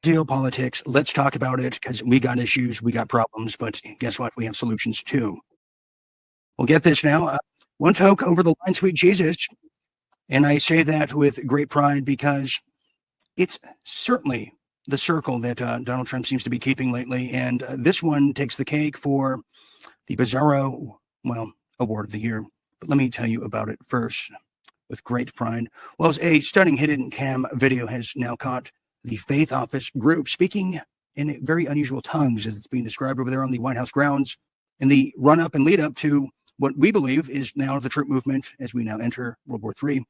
geopolitics. Let's talk about it because we got issues, we got problems, but guess what? We have solutions too. Well, get this now. One toke over the line, sweet Jesus. And I say that with great pride because it's certainly the circle that Donald Trump seems to be keeping lately. And this one takes the cake for the Bizarro, award of the year. But let me tell you about it first with great pride. Well, a stunning hidden cam video has now caught the Faith Office group speaking in very unusual tongues as it's being described over there on the White House grounds in the run up and lead up to what we believe is now the troop movement as we now enter World War III.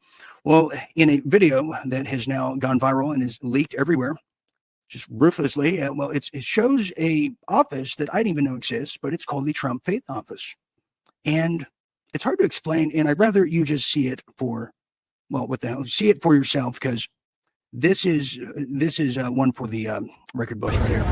Well, in a video that has now gone viral and is leaked everywhere, just ruthlessly, it shows a office that I didn't even know exists, but it's called the Trump Faith Office. And it's hard to explain, and I'd rather you just see it for, see it for yourself, because this is one for the record books right here.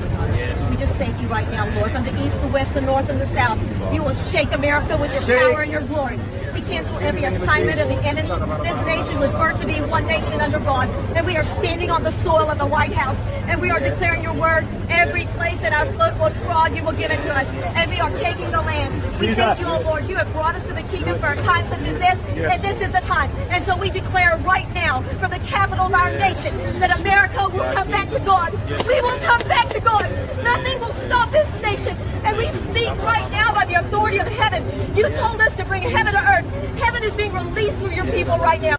We just thank you right now, Lord, from the east, the west, the north, and the south. You will shake America with your power and your glory. We cancel every assignment of the enemy. This nation was birthed to be one nation under God, and we are standing on the soil of the White House, and we are declaring your word. Every place that our foot will trod, you will give it to us, and we are taking the land. We thank you, oh Lord. You have brought us to the kingdom for a time such as this, and this is the time. And so we declare right now, from the capital of our nation, that America will come back to God. We will come back to God. Nothing will stop this nation. And we speak right now by the authority of heaven. You told us to bring heaven to earth. Heaven is being released through your people right now.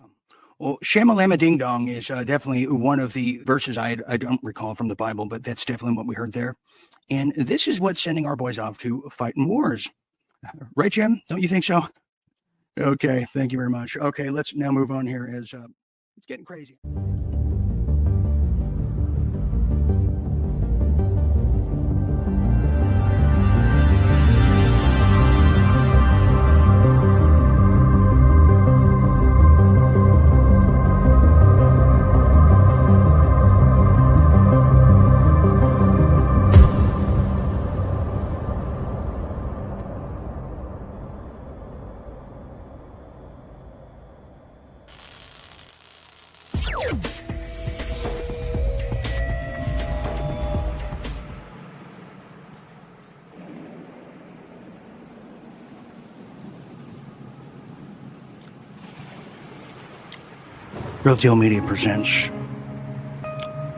Well, Shamalama Ding Dong is definitely one of the verses I don't recall from the Bible, but that's definitely what we heard there. And this is what's sending our boys off to fight in wars. Right, Jim? Don't you think so? Okay, thank you very much. Okay, let's now move on here as it's getting crazy. Real Deal Media presents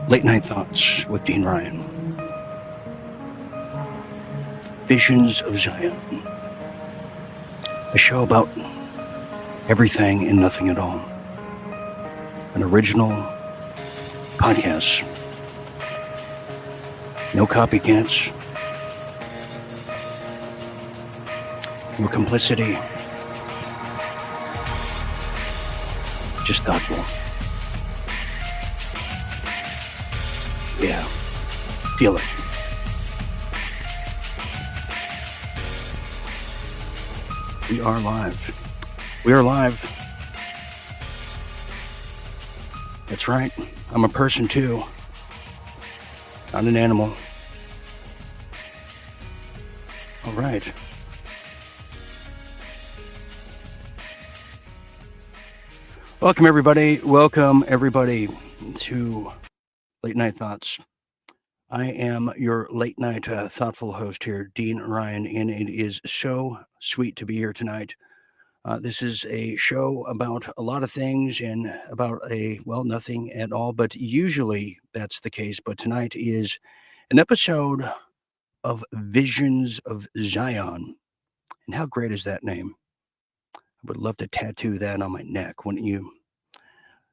Late Night Thoughts with Dean Ryan. Visions of Zion. A show about everything and nothing at all. An original podcast. No copycats. No complicity. Just thoughtful. Yeah. Feel it. We are live. We are live. That's right. I'm a person too. Not an animal. All right. Welcome everybody to Late Night Thoughts. I am your late night thoughtful host here, Dean Ryan, and it is so sweet to be here tonight. This is a show about a lot of things and about nothing at all, but usually that's the case. But tonight is an episode of Visions of Zion. And how great is that name? I would love to tattoo that on my neck, wouldn't you?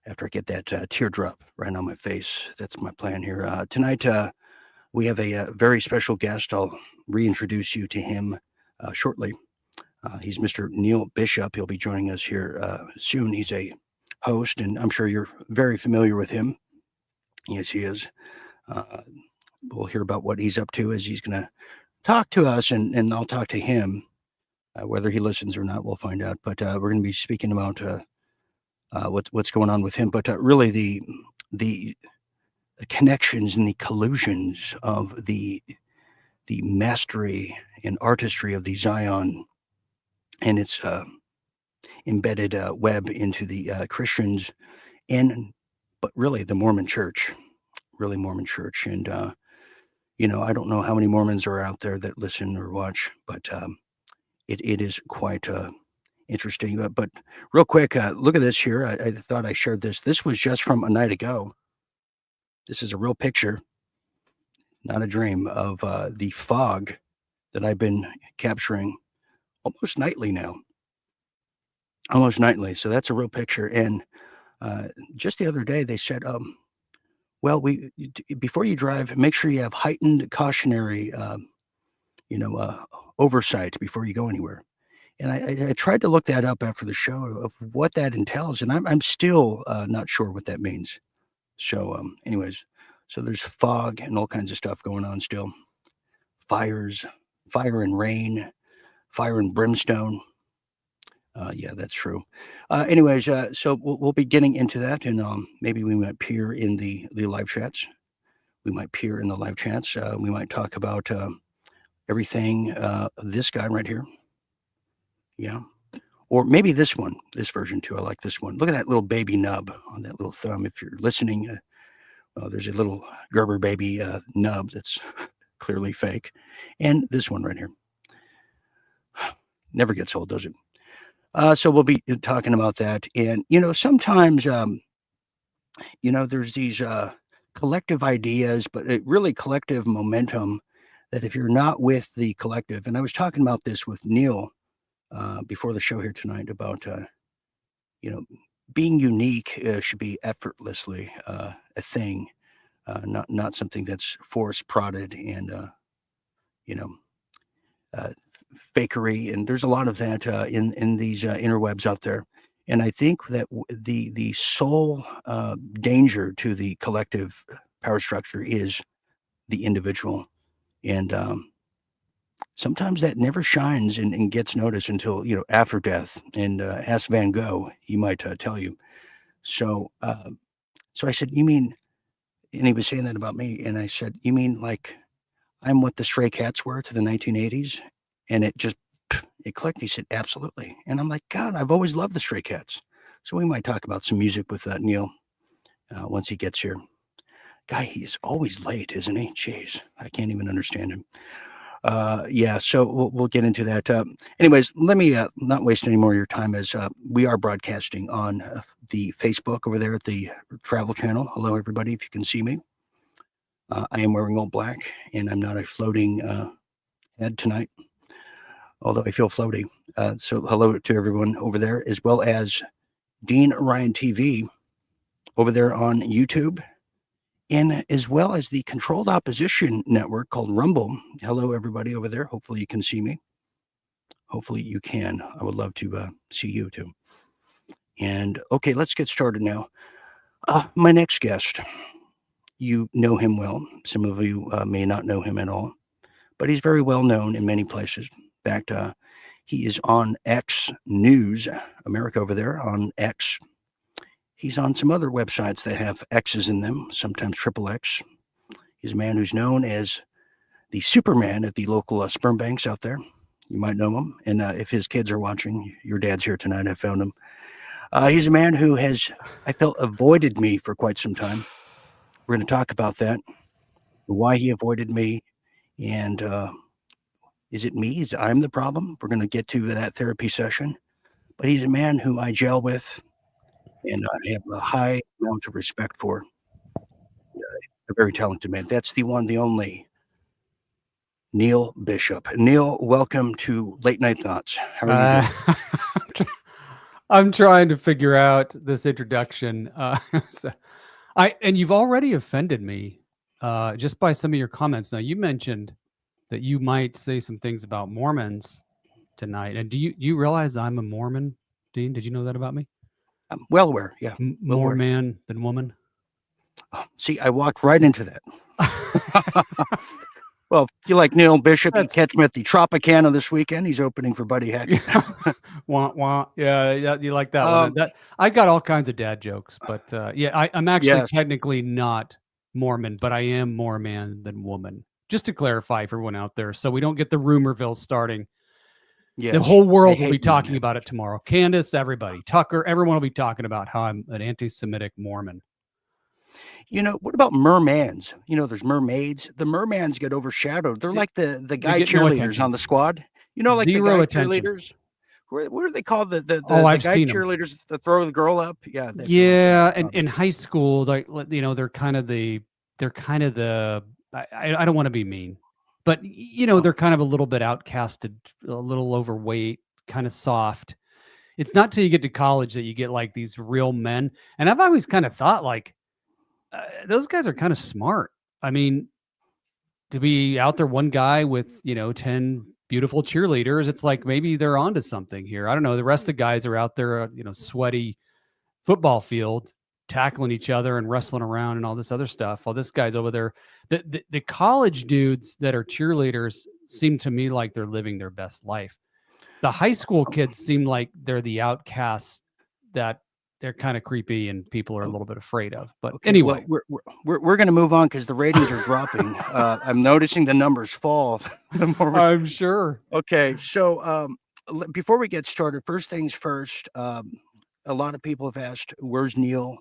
After I get that teardrop right on my face. That's my plan here. Tonight, we have a very special guest. I'll reintroduce you to him shortly. He's Mr. Neil Bishop. He'll be joining us here soon. He's a host, and I'm sure you're very familiar with him. Yes, he is. We'll hear about what he's up to as he's going to talk to us, and I'll talk to him. Whether he listens or not, we'll find out. But we're going to be speaking about what's going on with him. But really, the connections and the collusions of the mastery and artistry of the Zion and its embedded web into the Christians but really the Mormon Church. really Mormon church. And, I don't know how many Mormons are out there that listen or watch, but it is quite interesting. But real quick, look at this here. I thought I shared this. This was just from a night ago. This is a real picture, not a dream, of the fog that I've been capturing almost nightly now. Almost nightly. So that's a real picture. And just the other day, they said, well, before you drive, make sure you have heightened cautionary, oversight before you go anywhere. And I tried to look that up after the show of what that entails, and I'm still not sure what that means. So, anyways, so there's fog and all kinds of stuff going on still. Fires, fire and rain, fire and brimstone. Yeah, that's true. Anyways, so we'll be getting into that, and maybe we might peer in the live chats. We might peer in the live chats. We might talk about everything. This guy right here. Yeah. Or maybe this version too. I like this one. Look at that little baby nub on that little thumb. If you're listening, there's a little Gerber baby nub that's clearly fake. And this one right here. Never gets old, does it? So we'll be talking about that. And, sometimes, there's these collective ideas, but really collective momentum that if you're not with the collective, and I was talking about this with Neil before the show here tonight about, being unique should be effortlessly a thing, not something that's force prodded and, fakery. And there's a lot of that in these interwebs out there. And I think that the sole danger to the collective power structure is the individual. And sometimes that never shines and gets noticed until, after death. And ask Van Gogh, he might tell you. So I said, you mean, and he was saying that about me. And I said, you mean like I'm what the Stray Cats were to the 1980s? And it clicked. He said, absolutely. And I'm like, God, I've always loved the Stray Cats. So we might talk about some music with Neil once he gets here. Guy, he's always late, isn't he? Jeez, I can't even understand him. Yeah, so we'll get into that. Anyways, let me not waste any more of your time as we are broadcasting on the Facebook over there at the Travel Channel. Hello, everybody, if you can see me. I am wearing all black, and I'm not a floating head tonight, although I feel floaty. So hello to everyone over there, as well as Dean Ryan TV over there on YouTube, and as well as the Controlled Opposition Network called Rumble. Hello, everybody over there. Hopefully you can see me. Hopefully you can. I would love to see you too. And okay, let's get started now. My next guest, you know him well. Some of you may not know him at all, but he's very well known in many places. In fact, he is on X News America over there on X. He's on some other websites that have X's in them, sometimes triple X. He's a man who's known as the Superman at the local sperm banks out there. You might know him. And if his kids are watching, your dad's here tonight. I found him. He's a man who has, I felt, avoided me for quite some time. We're going to talk about that, why he avoided me, and is it me? Is I'm the problem? We're going to get to that therapy session. But he's a man who I gel with, and I have a high amount of respect for. A very talented man. That's the one, the only Neil Bishop. Neil, welcome to Late Night Thoughts. How are you doing? I'm trying to figure out this introduction. And you've already offended me just by some of your comments. Now, you mentioned that you might say some things about Mormons tonight. And do you realize I'm a Mormon, Dean? Did you know that about me? I'm well aware, yeah. More man than woman. Oh, see, I walked right into that. Well, you like Neil Bishop, you catch him at the Tropicana this weekend. He's opening for Buddy Hackett. Wah, wah. Yeah, you like that one. I got all kinds of dad jokes, but I'm actually technically not Mormon, but I am more man than woman. Just to clarify for everyone out there, so we don't get the rumorville starting. Yes, the whole world will be talking about it tomorrow. Candace, everybody, Tucker, everyone will be talking about how I'm an anti-Semitic Mormon. What about mermans? There's mermaids. The mermans get overshadowed. They're like the They guy get no cheerleaders on attention. the squad. Like the Zero guy attention. cheerleaders. What are they called? Oh, The I've guy seen them. cheerleaders that throw the girl up? Yeah, they do a Yeah, terrible and job. in high school, like, they're kind of the I don't wanna be mean, but, Oh, they're kind of a little bit outcasted, a little overweight, kinda soft. It's not till you get to college that you get, like, these real men, and I've always kinda thought, like, those guys are kinda smart. I mean, to be out there, one guy with 10 beautiful cheerleaders, it's like maybe they're onto something here. I don't know. The rest of the guys are out there, sweaty football field, tackling each other and wrestling around and all this other stuff. While this guy's over there, the college dudes that are cheerleaders seem to me like they're living their best life. The high school kids seem like they're the outcasts that they're kind of creepy and people are a oh, little bit afraid of. But okay. Well, anyway, we're going to move on because the ratings are dropping. I'm noticing the numbers fall. The more I'm sure. Okay, so before we get started, first things first. A lot of people have asked, "Where's Neil?"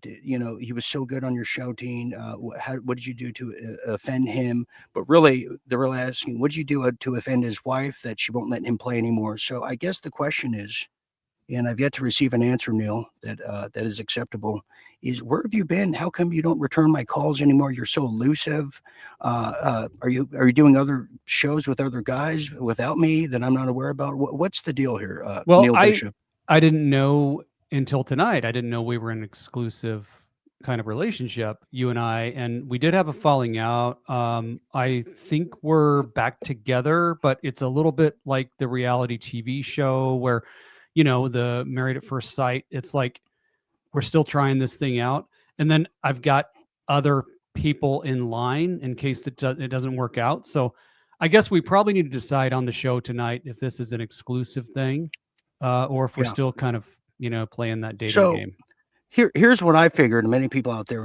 He was so good on your show, Dean. What did you do to offend him? But really, they're really asking, what did you do to offend his wife that she won't let him play anymore? So I guess the question is, and I've yet to receive an answer, Neil, that is acceptable. Is where have you been? How come you don't return my calls anymore? You're so elusive. Are you doing other shows with other guys without me that I'm not aware about? What's the deal here, Well, Neil Bishop? I didn't know until tonight. I didn't know we were in an exclusive kind of relationship, you and we did have a falling out. I think we're back together, but it's a little bit like the reality TV show where, the Married at First Sight. It's like we're still trying this thing out, and then I've got other people in line in case it doesn't work out. So I guess we probably need to decide on the show tonight if this is an exclusive thing, or if we're Yeah. still kind of, playing that dating So game. here's what I figured, and many people out there,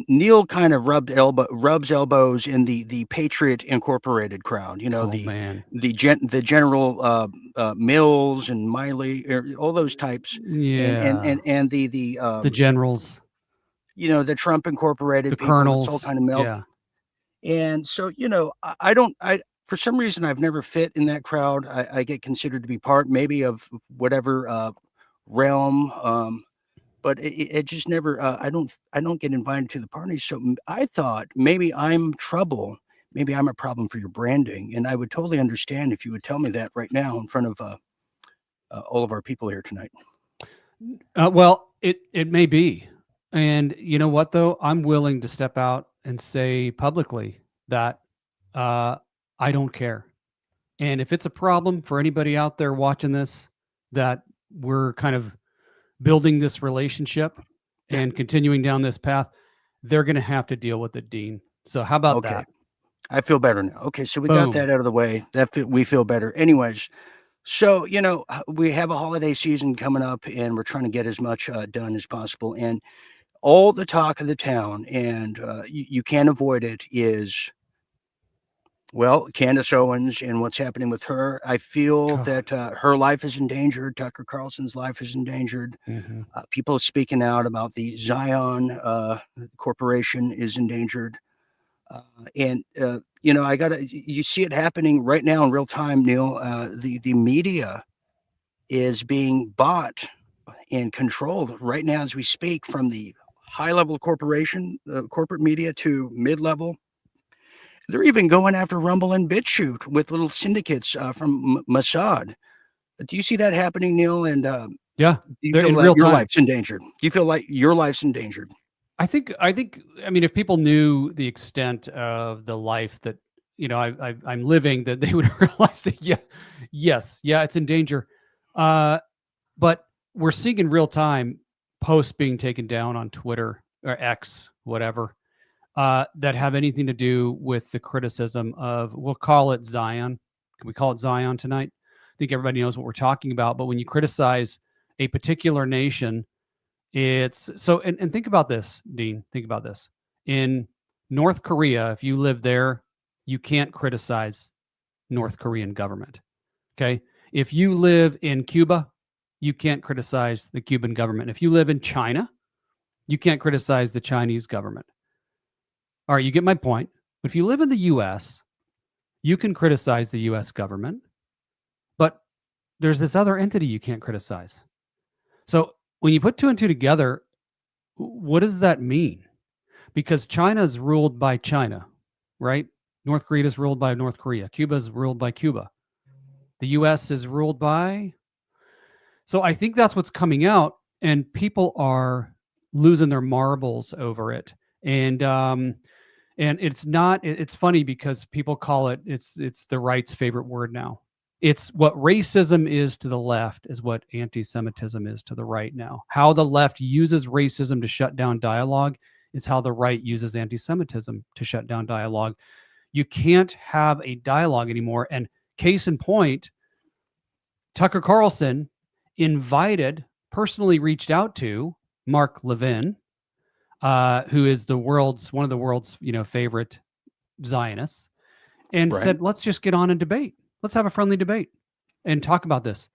Neil kind of rubs elbows in the Patriot Incorporated crowd. Oh man. The General Mills and Miley, all those types, Yeah. and The generals, the Trump the Incorporated people. That's all colonels. kind of melt. Yeah. And so, I don't, for some reason, I've never fit in that crowd. I get considered to be part maybe of whatever realm. But it just never, I don't get invited to the parties. So I thought maybe I'm trouble. Maybe I'm a problem for your branding. And I would totally understand if you would tell me that right now in front of all of our people here tonight. Well, it may be. And you know what though? I'm willing to step out and say publicly that I don't care. And if it's a problem for anybody out there watching this, that we're kind of building this relationship Yeah. and continuing down this path, they're going to have to deal with it, Dean. So how about Okay. that? I feel better now. Okay. So we got Boom. that out of the way. We feel better. Anyways, so, we have a holiday season coming up and we're trying to get as much done as possible. And all the talk of the town, and you can't avoid it, is, well, Candace Owens and what's happening with her. I feel God. that her life is endangered. Tucker Carlson's life is endangered. Mhm. People speaking out about the Zion Corporation is endangered. And I gotta. You see it happening right now in real time, Neil. The media is being bought and controlled right now as we speak, from the high level corporation, corporate media, to mid level. They're even going after Rumble and BitChute with little syndicates from Mossad. Do you see that happening, Neil? And Yeah, do you they're feel in like real your time. life's endangered? Do you feel like your life's endangered? I mean, if people knew the extent of the life that I'm living, that they would realize that yeah, it's in danger. Uh, but we're seeing in real time posts being taken down on Twitter or X, whatever, that have anything to do with the criticism of, we'll call it Zion. Can we call it Zion tonight? I think everybody knows what we're talking about. But when you criticize a particular nation, it's so, and think about this, Dean. Think about this. In North Korea, if you live there, you can't criticize North Korean government. Okay. If you live in Cuba, you can't criticize the Cuban government. If you live in China, You can't criticize the Chinese government. All right, you get my point. But if you live in the U.S., you can criticize the U.S. government, but there's this other entity you can't criticize. So when you put two and two together, what does that mean? Because China is ruled by China, right? North Korea is ruled by North Korea. Cuba is ruled by Cuba. The U.S. is ruled by. So I think that's what's coming out, and people are losing their marbles over it. And it's not. It's funny because people call it. It's the right's favorite word now. It's what racism is to the left is what anti-Semitism is to the right now. How the left uses racism to shut down dialogue is how the right uses anti-Semitism to shut down dialogue. You can't have a dialogue anymore. And case in point, Tucker Carlson personally reached out to Mark Levin, who is one of the world's favorite Zionists, and said, let's just get on and debate. Let's have a friendly debate and talk about this.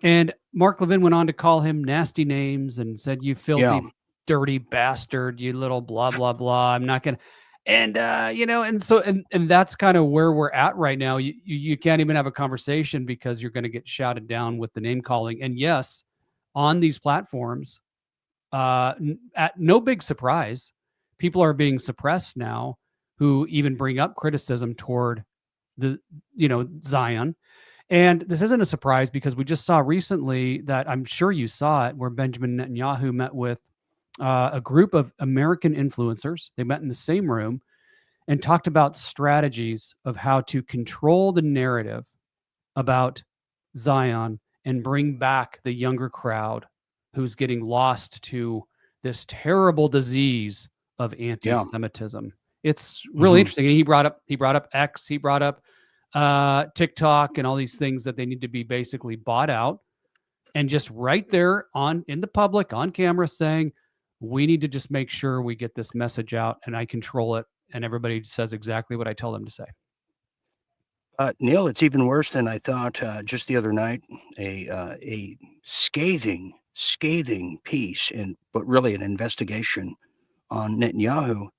And Mark Levin went on to call him nasty names and said, you filthy, dirty bastard, you little blah, blah, blah. I'm not going to. And, and that's kind of where we're at right now. You can't even have a conversation because you're going to get shouted down with the name calling. And yes, on these platforms, at no big surprise, people are being suppressed now who even bring up criticism toward Zion. And this isn't a surprise because we just saw recently that I'm sure you saw it where Benjamin Netanyahu met with a group of American influencers. They met in the same room and talked about strategies of how to control the narrative about Zion and bring back the younger crowd who's getting lost to this terrible disease of anti-Semitism. It's really interesting. And he brought up X, he brought up TikTok and all these things that they need to be basically bought out, and just right there in the public on camera saying, we need to just make sure we get this message out and I control it. And everybody says exactly what I tell them to say. Neil, it's even worse than I thought. Just the other night, a scathing piece, but really an investigation on Netanyahu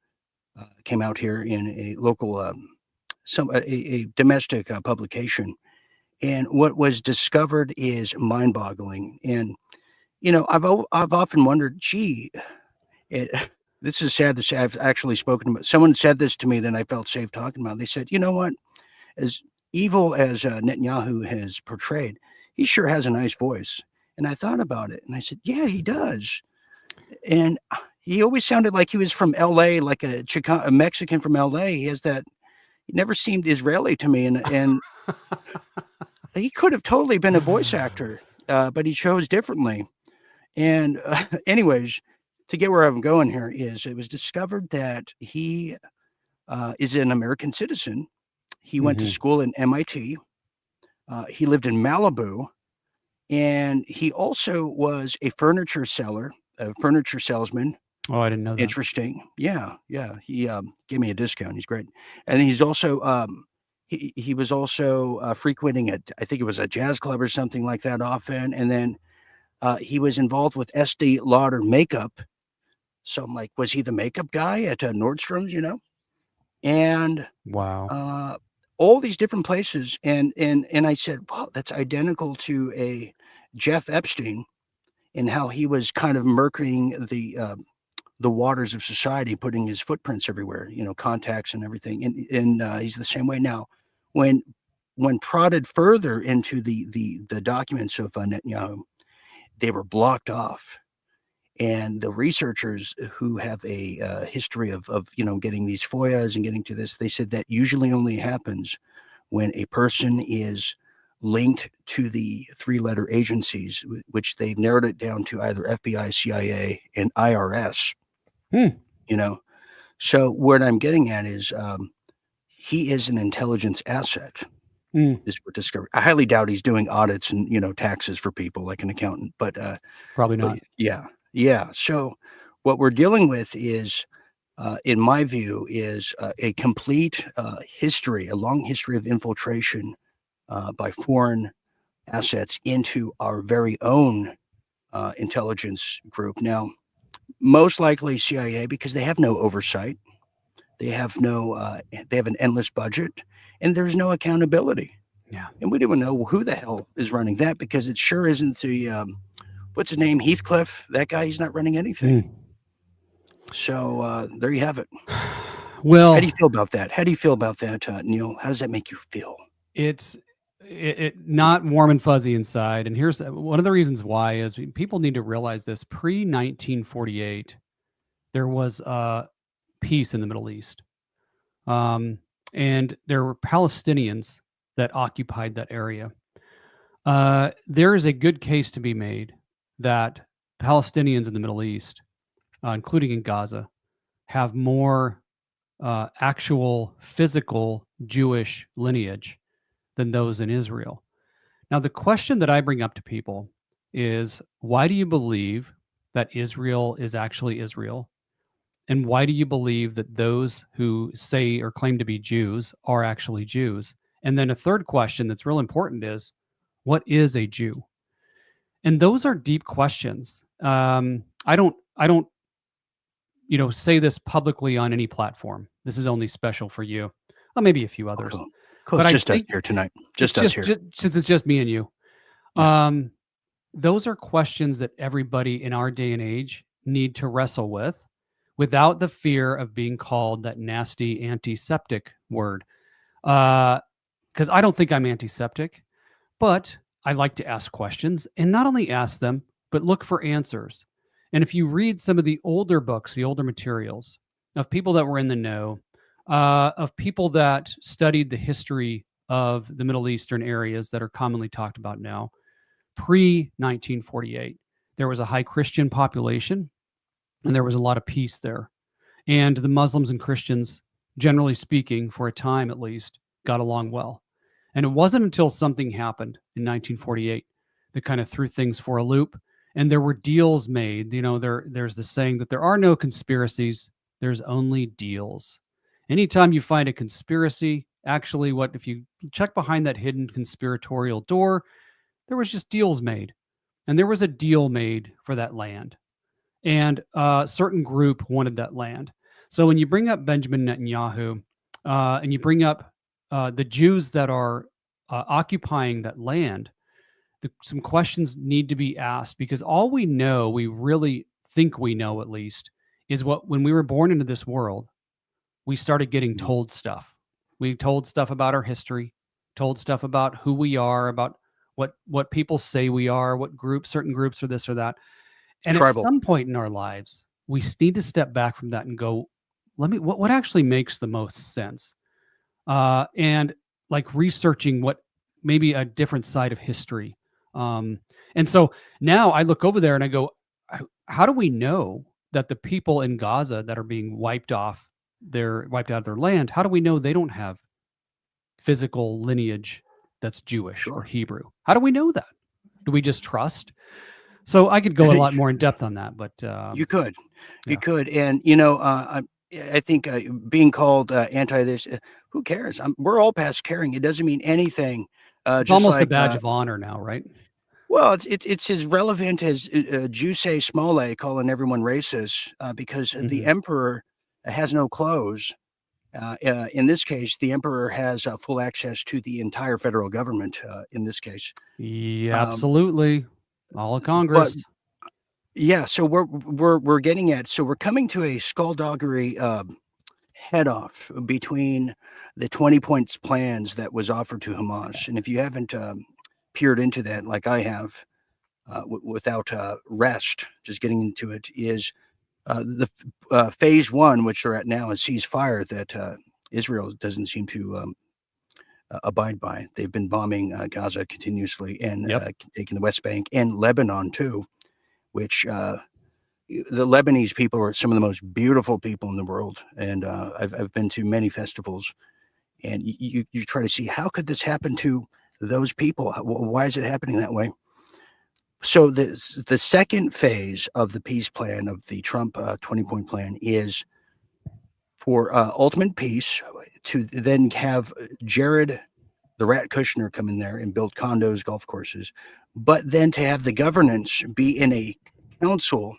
came out here in a local, a domestic publication, and what was discovered is mind-boggling. And I've often wondered, gee, this is sad to say. I've actually spoken about. Someone said this to me, then I felt safe talking about it. They said, you know what? As evil as Netanyahu has portrayed, he sure has a nice voice. And I thought about it, and I said, yeah, he does. And he always sounded like he was from L.A., like a Mexican from L.A. He has that. He never seemed Israeli to me, and he could have totally been a voice actor, but he chose differently. And anyways, to get where I'm going here is it was discovered that he is an American citizen. He went to school in MIT. He lived in Malibu, and he also was a furniture salesman. Oh, I didn't know that. Interesting. Yeah. He gave me a discount. He's great. And he's also he was also frequenting I think it was a jazz club or something like that often. And then he was involved with Estee Lauder makeup. So I'm like, was he the makeup guy at Nordstrom's? And wow, all these different places. And I said, wow, that's identical to a Jeff Epstein and how he was kind of murking the waters of society, putting his footprints everywhere, contacts and everything. And he's the same way now. When prodded further into the documents of Netanyahu, they were blocked off. And the researchers who have a history of getting these FOIAs and getting to this, they said that usually only happens when a person is linked to the 3-letter agencies, which they've narrowed it down to either FBI, CIA, and IRS. So what I'm getting at is he is an intelligence asset. Is what discovered. I highly doubt he's doing audits and taxes for people like an accountant, but probably not. Yeah. So what we're dealing with is, in my view, is a complete a long history of infiltration by foreign assets into our very own intelligence group. Now, most likely CIA, because they have no oversight. They have no. They have an endless budget, and there's no accountability. Yeah. And we don't even know who the hell is running that, because it sure isn't the what's his name, Heathcliff. That guy, he's not running anything. So there you have it. Well, how do you feel about that? How do you feel about that, Neil? How does that make you feel? It's not warm and fuzzy inside. And here's one of the reasons why is people need to realize this. Pre-1948, there was peace in the Middle East. And there were Palestinians that occupied that area. There is a good case to be made that Palestinians in the Middle East, including in Gaza, have more actual physical Jewish lineage than those in Israel. Now, the question that I bring up to people is, why do you believe that Israel is actually Israel? And why do you believe that those who say or claim to be Jews are actually Jews? And then a third question that's real important is, what is a Jew? And those are deep questions. I don't, say this publicly on any platform. This is only special for you. Well, maybe a few others. Cool. It's just us here tonight. Just us here. Since it's just me and you. Yeah. Those are questions that everybody in our day and age need to wrestle with without the fear of being called that nasty antiseptic word. Because I don't think I'm antiseptic, but I like to ask questions, and not only ask them, but look for answers. And if you read some of the older books, the older materials of people that were in the know, of people that studied the history of the Middle Eastern areas that are commonly talked about now, pre-1948, there was a high Christian population, and there was a lot of peace there. And the Muslims and Christians, generally speaking, for a time at least, got along well. And it wasn't until something happened in 1948 that kind of threw things for a loop. And there were deals made. There's the saying that there are no conspiracies, there's only deals. Anytime you find a conspiracy, actually, if you check behind that hidden conspiratorial door, there was just deals made. And there was a deal made for that land. And a certain group wanted that land. So when you bring up Benjamin Netanyahu, and you bring up the Jews that are occupying that land, some questions need to be asked, because all we know, we really think we know at least, is when we were born into this world, we started getting told stuff. We told stuff about our history, told stuff about who we are, about what people say we are, what certain groups are this or that. And tribal. At some point in our lives, we need to step back from that and go, what actually makes the most sense? And like researching what maybe a different side of history. And so now I look over there and I go, how do we know that the people in Gaza that are being wiped out of their land, how do we know they don't have physical lineage that's Jewish or Hebrew? How do we know that? Do we just trust? So I could go a lot more in depth on that, but you could. And I think being called anti this, who cares? We're all past caring. It doesn't mean anything. It's almost a badge of honor now, right? Well, it's as relevant as Jussie Smollett calling everyone racist, because the emperor has no clothes. In this case, the emperor has full access to the entire federal government. In this case, yeah, absolutely, all of Congress. But, yeah, so we're getting at. So we're coming to a skullduggery head off between the 20 points plans that was offered to Hamas, and if you haven't peered into that like I have, without rest, just getting into it, is the phase one, which they're at now, is ceasefire that Israel doesn't seem to abide by. They've been bombing Gaza continuously and taking the West Bank and Lebanon too, which the Lebanese people are some of the most beautiful people in the world. And I've been to many festivals, and you try to see, how could this happen to those people? Why is it happening that way? So the second phase of the peace plan, of the Trump 20-point plan, is for ultimate peace, to then have Jared the Rat Kushner come in there and build condos, golf courses, but then to have the governance be in a council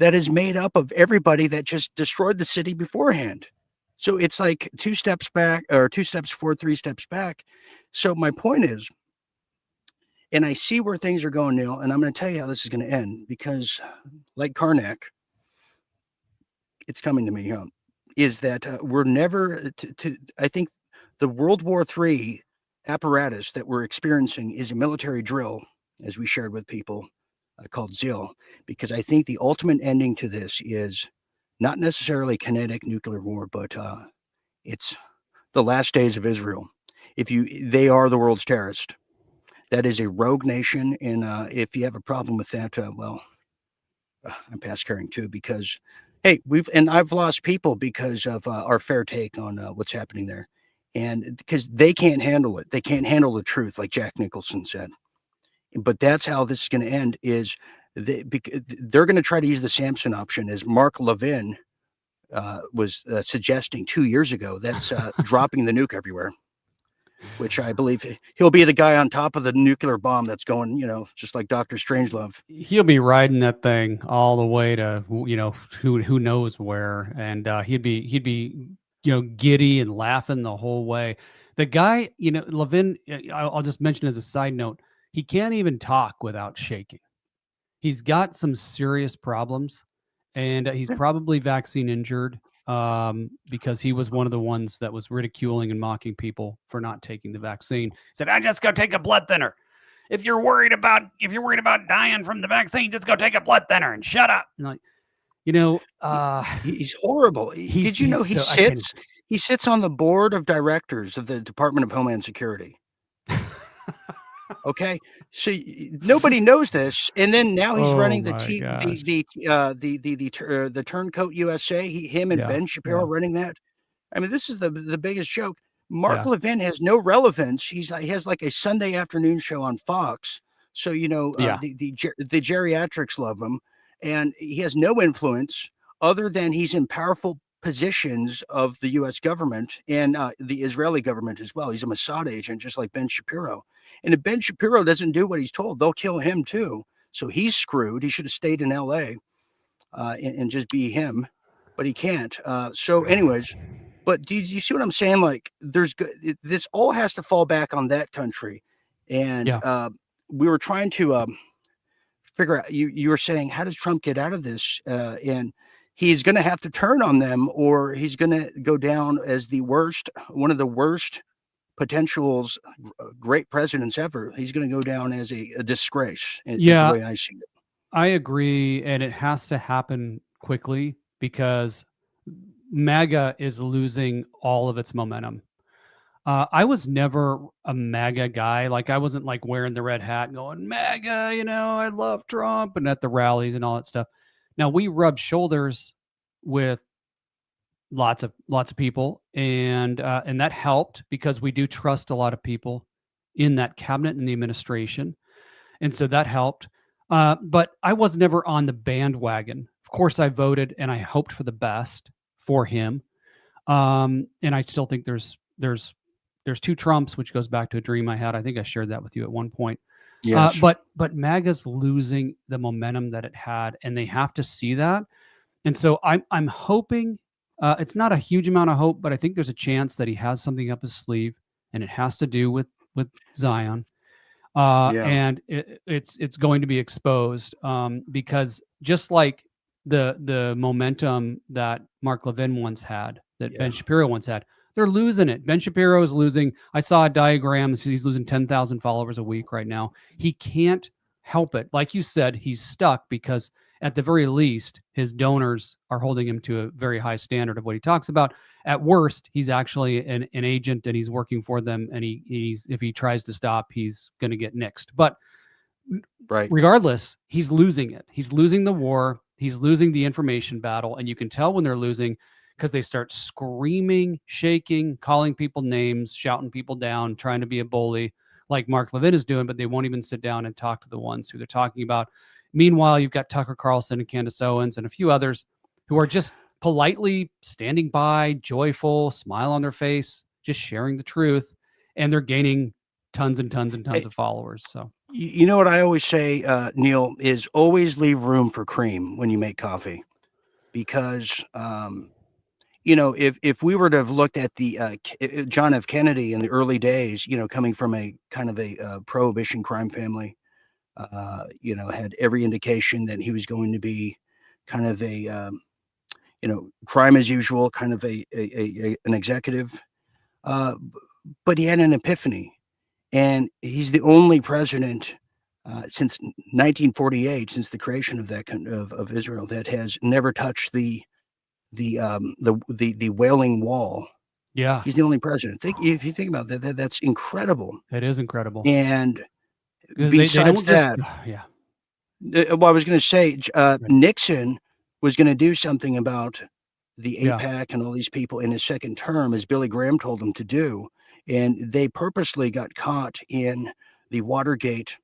that is made up of everybody that just destroyed the city beforehand. So it's like 2 steps back or 2 steps forward, 3 steps back. So my point is, and I see where things are going, Neil, and I'm going to tell you how this is going to end because, like Karnak, it's coming to me, is that we're never I think the World War III apparatus that we're experiencing is a military drill, as we shared with people, called ZIL, because I think the ultimate ending to this is not necessarily kinetic nuclear war, but it's the last days of Israel. They are the world's terrorist. That is a rogue nation, and if you have a problem with that, well, I'm past caring too, because hey, I've lost people because of our fair take on what's happening there, and because they can't handle it, they can't handle the truth, like Jack Nicholson said. But that's how this is going to end. Is they're going to try to use the Samson option, as Mark Levin was suggesting 2 years ago. That's dropping the nuke everywhere, which I believe he'll be the guy on top of the nuclear bomb that's going, just like Dr. Strangelove. He'll be riding that thing all the way to, who knows where. And he'd be, giddy and laughing the whole way. The guy, Levin, I'll just mention as a side note, he can't even talk without shaking. He's got some serious problems, and he's probably vaccine injured. Because he was one of the ones that was ridiculing and mocking people for not taking the vaccine. He said, "I just go take a blood thinner. If you're worried about dying from the vaccine, just go take a blood thinner and shut up." And he's horrible. Did you know he sits on the board of directors of the Department of Homeland Security? Okay, so nobody knows this, and then now he's running the Turncoat USA. Him and Ben Shapiro running that. I mean, this is the biggest joke. Mark Levin has no relevance. He has like a Sunday afternoon show on Fox, so the geriatrics love him, and he has no influence other than he's in powerful positions of the U.S. government and the Israeli government as well. He's a Mossad agent, just like Ben Shapiro. And if Ben Shapiro doesn't do what he's told, they'll kill him too. So he's screwed. He should have stayed in L.A. And just be him, but he can't. So anyways, but do you see what I'm saying? Like this all has to fall back on that country. And we were trying to figure out, you were saying, how does Trump get out of this? And he's going to have to turn on them, or he's going to go down as one of the worst potentials, great presidents ever. He's going to go down as a disgrace. Is the way I see it. I agree, and it has to happen quickly because MAGA is losing all of its momentum. I was never a MAGA guy. Like, I wasn't like wearing the red hat and going, MAGA, I love Trump, and at the rallies and all that stuff. Now, we rub shoulders with lots of people, and that helped because we do trust a lot of people in that cabinet and the administration, and so that helped. But I was never on the bandwagon. Of course, I voted and I hoped for the best for him, and I still think there's two Trumps, which goes back to a dream I had. I think I shared that with you at one point. Yes. But MAGA's losing the momentum that it had, and they have to see that. And so I'm hoping. It's not a huge amount of hope, but I think there's a chance that he has something up his sleeve, and it has to do with Zion. And it's going to be exposed because just like the momentum that Mark Levin once had, that Ben Shapiro once had, they're losing it. Ben Shapiro is losing. I saw a diagram. He's losing 10,000 followers a week right now. He can't help it. Like you said, he's stuck because at the very least, his donors are holding him to a very high standard of what he talks about. At worst, he's actually an agent and he's working for them. And if he tries to stop, he's going to get nixed. But regardless, he's losing it. He's losing the war. He's losing the information battle. And you can tell when they're losing because they start screaming, shaking, calling people names, shouting people down, trying to be a bully like Mark Levin is doing, but they won't even sit down and talk to the ones who they're talking about. Meanwhile, you've got Tucker Carlson and Candace Owens and a few others who are just politely standing by, joyful, smile on their face, just sharing the truth. And they're gaining tons and tons and tons of followers. So You know what I always say, Neil, is always leave room for cream when you make coffee because, if we were to have looked at the John F. Kennedy in the early days, coming from a kind of a prohibition crime family, had every indication that he was going to be kind of a crime as usual, kind of an executive. But he had an epiphany, and he's the only president since 1948, since the creation of of Israel, that has never touched the Wailing Wall. Yeah, He's the only president. If you think about that, that's incredible. it is incredible. And They besides don't just that, yeah. well, I was going to say Right. Nixon was going to do something about the Yeah. AIPAC and all these people in his second term, as Billy Graham told him to do, and they purposely got caught in the Watergate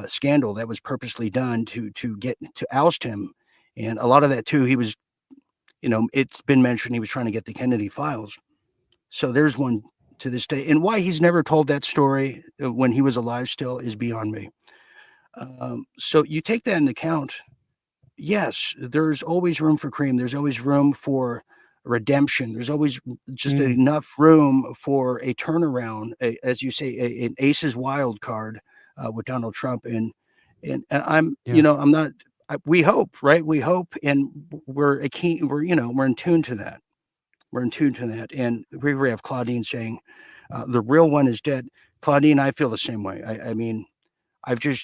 scandal. That was purposely done to get to oust him, and a lot of that too. He was, it's been mentioned he was trying to get the Kennedy files. So there's one to this day, and why he's never told that story when he was alive still is beyond me. So you take that into account. Yes, there's always room for cream. There's always room for redemption. There's always just enough room for a turnaround, as you say, an aces wild card with Donald Trump. And I'm, I'm not. We hope, right? We hope, and we're we're in tune to that. We're in tune to that. And we have Claudine saying, the real one is dead. Claudine, I feel the same way. I mean,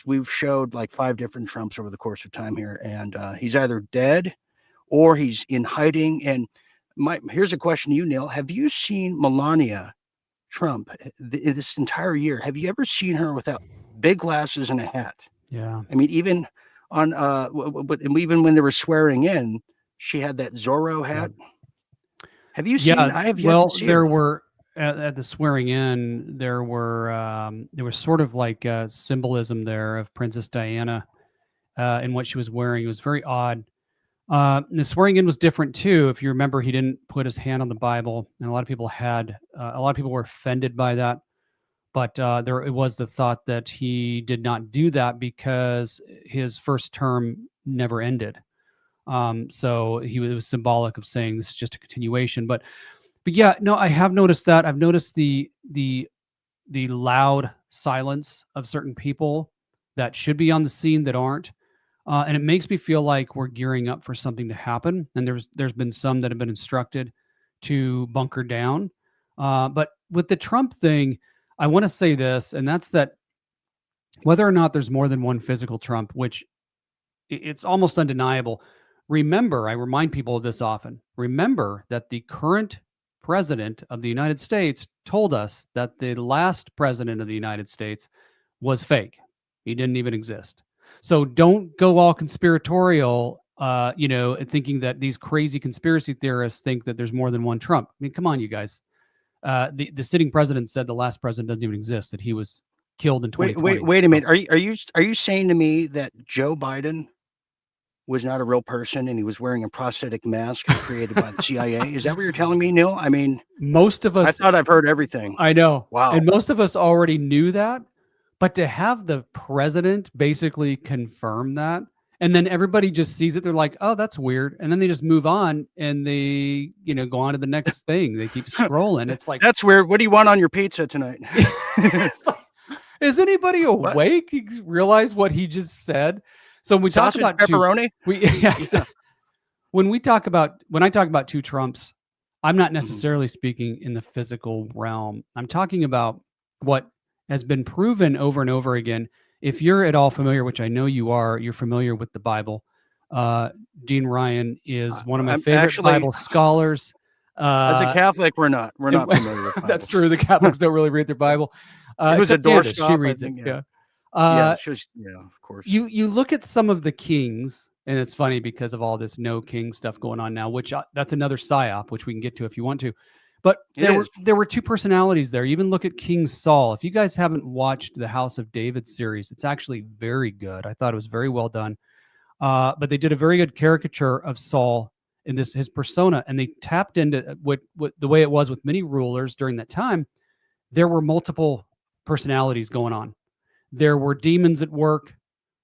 we've showed like 5 different Trumps over the course of time here, and he's either dead or he's in hiding. And here's a question to you, Neil. Have you seen Melania Trump this entire year? Have you ever seen her without big glasses and a hat? Yeah. I mean, even on even when they were swearing in, she had that Zorro hat. Have you seen? I have yet to see there her. were at the swearing in, there was sort of like symbolism there of Princess Diana in what she was wearing. It was very odd. The swearing in was different too. If you remember, he didn't put his hand on the Bible, and a lot of people were offended by that. But it was the thought that he did not do that because his first term never ended. So it was symbolic of saying this is just a continuation. But yeah, no, I have noticed that. I've noticed the loud silence of certain people that should be on the scene that aren't. And it makes me feel like we're gearing up for something to happen. And there's been some that have been instructed to bunker down. But with the Trump thing, I want to say this, and that's that whether or not there's more than one physical Trump, which it's almost undeniable. Remember, I remind people of this often. Remember that the current president of the United States told us that the last president of the United States was fake. He didn't even exist. So don't go all conspiratorial, thinking that these crazy conspiracy theorists think that there's more than one Trump. I mean, come on, you guys. The sitting president said the last president doesn't even exist, that he was killed in 2020. Wait a minute. Are you saying to me that Joe Biden was not a real person and he was wearing a prosthetic mask created by the CIA? Is that what you're telling me, Neil? I mean, most of us. I thought I've heard everything. I know. Wow. And most of us already knew that, but to have the president basically confirm that, and then everybody just sees it, they're like, "Oh, that's weird," and then they just move on and they, go on to the next thing. They keep scrolling. It's like, that's weird. What do you want on your pizza tonight? Is anybody awake? You realize what he just said? So when we sausage talk about pepperoni, when I talk about two Trumps, I'm not necessarily speaking in the physical realm. I'm talking about what has been proven over and over again. If you're at all familiar, which I know you are, you're familiar with the Bible. Dean Ryan is one of my favorite Bible scholars. As a Catholic, we're not familiar with Bibles. That's true. The Catholics don't really read their Bible. It was a doorstop. She reads it. Yeah. Of course. You look at some of the kings, and it's funny because of all this no king stuff going on now, which that's another psyop, which we can get to if you want to. But there were two personalities there. You even look at King Saul. If you guys haven't watched the House of David series, it's actually very good. I thought it was very well done. But they did a very good caricature of Saul in his persona, and they tapped into what the way it was with many rulers during that time. There were multiple personalities going on. there were demons at work.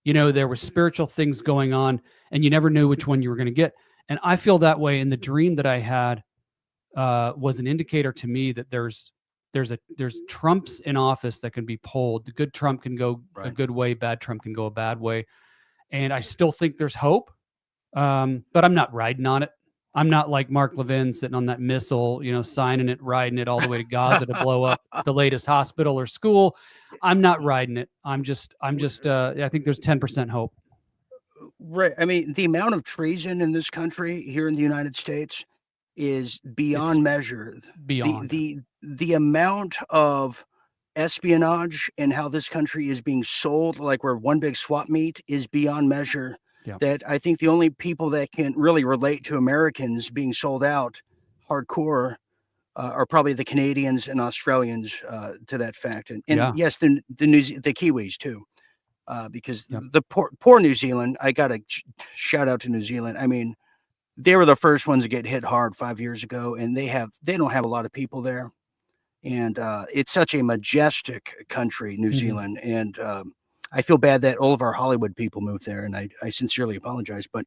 There were spiritual things going on, and you never knew which one you were going to get. And I feel that way. And the dream that I had was an indicator to me that there's Trumps in office that can be pulled. The good Trump can go a good way, bad Trump can go a bad way. And I still think there's hope, but I'm not riding on it. I'm not like Mark Levin sitting on that missile, signing it, riding it all the way to Gaza to blow up the latest hospital or school. I'm not riding it. I think there's 10% hope. Right. I mean, the amount of treason in this country here in the United States is beyond measure. Beyond. The amount of espionage and how this country is being sold like we're one big swap meet is beyond measure. Yeah. That I think the only people that can really relate to Americans being sold out hardcore are probably the Canadians and Australians to that fact. And yes, the Kiwis too. Because the poor New Zealand, I got to shout out to New Zealand. I mean, they were the first ones to get hit hard 5 years ago, and they don't have a lot of people there. And it's such a majestic country, New Zealand. And I feel bad that all of our Hollywood people moved there, and I sincerely apologize. But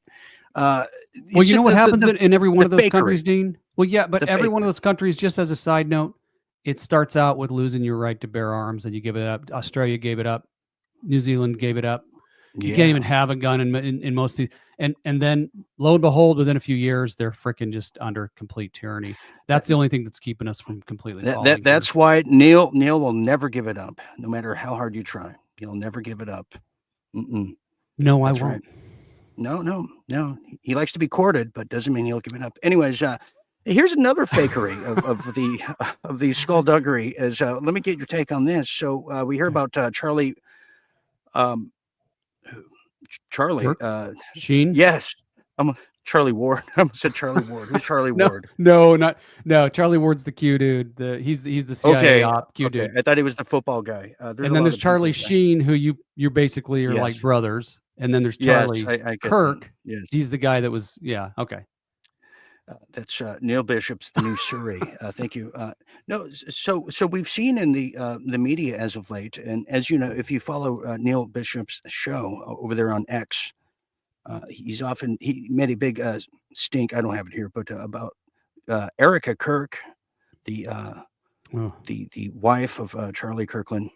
well, you know what happens in every one of those countries, Dean? Well, yeah, but every one of those countries, just as a side note, it starts out with losing your right to bear arms, and you give it up. Australia gave it up. New Zealand gave it up. You can't even have a gun in most of these. And then lo and behold, within a few years, they're freaking just under complete tyranny. That's the only thing that's keeping us from completely falling. That's why Neil will never give it up, no matter how hard you try. He'll never give it up. No, I won't. Right. No. He likes to be courted, but doesn't mean he'll give it up. Anyways, here's another fakery of the skullduggery. Let me get your take on this. So we hear about Charlie. Charlie Sheen? Yes. I'm Charlie Ward. I almost said Charlie Ward. Who's Charlie Ward? No. Charlie Ward's the Q dude. He's the CIA op Q dude. I thought he was the football guy. And then there's Charlie Sheen, who you basically are like brothers. And then there's Charlie Kirk. Yes. He's the guy that was okay. That's Neil Bishop's The New Surrey. Thank you. No, so we've seen in the media as of late, and as you know, if you follow Neil Bishop's show over there on X, he made a big stink. I don't have it here, but about Erica Kirk, the wife of Charlie Kirkland,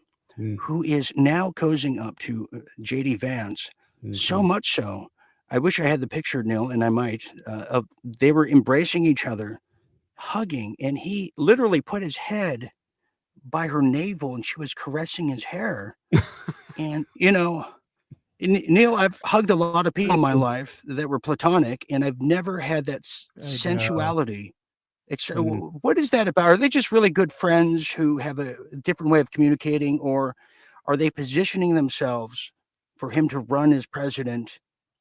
who is now cozying up to JD Vance, so much so. I wish I had the picture, Neil, and I might. They were embracing each other, hugging, and he literally put his head by her navel, and she was caressing his hair. And Neil, I've hugged a lot of people in my life that were platonic, and I've never had that sensuality. What is that about? Are they just really good friends who have a different way of communicating, or are they positioning themselves for him to run as president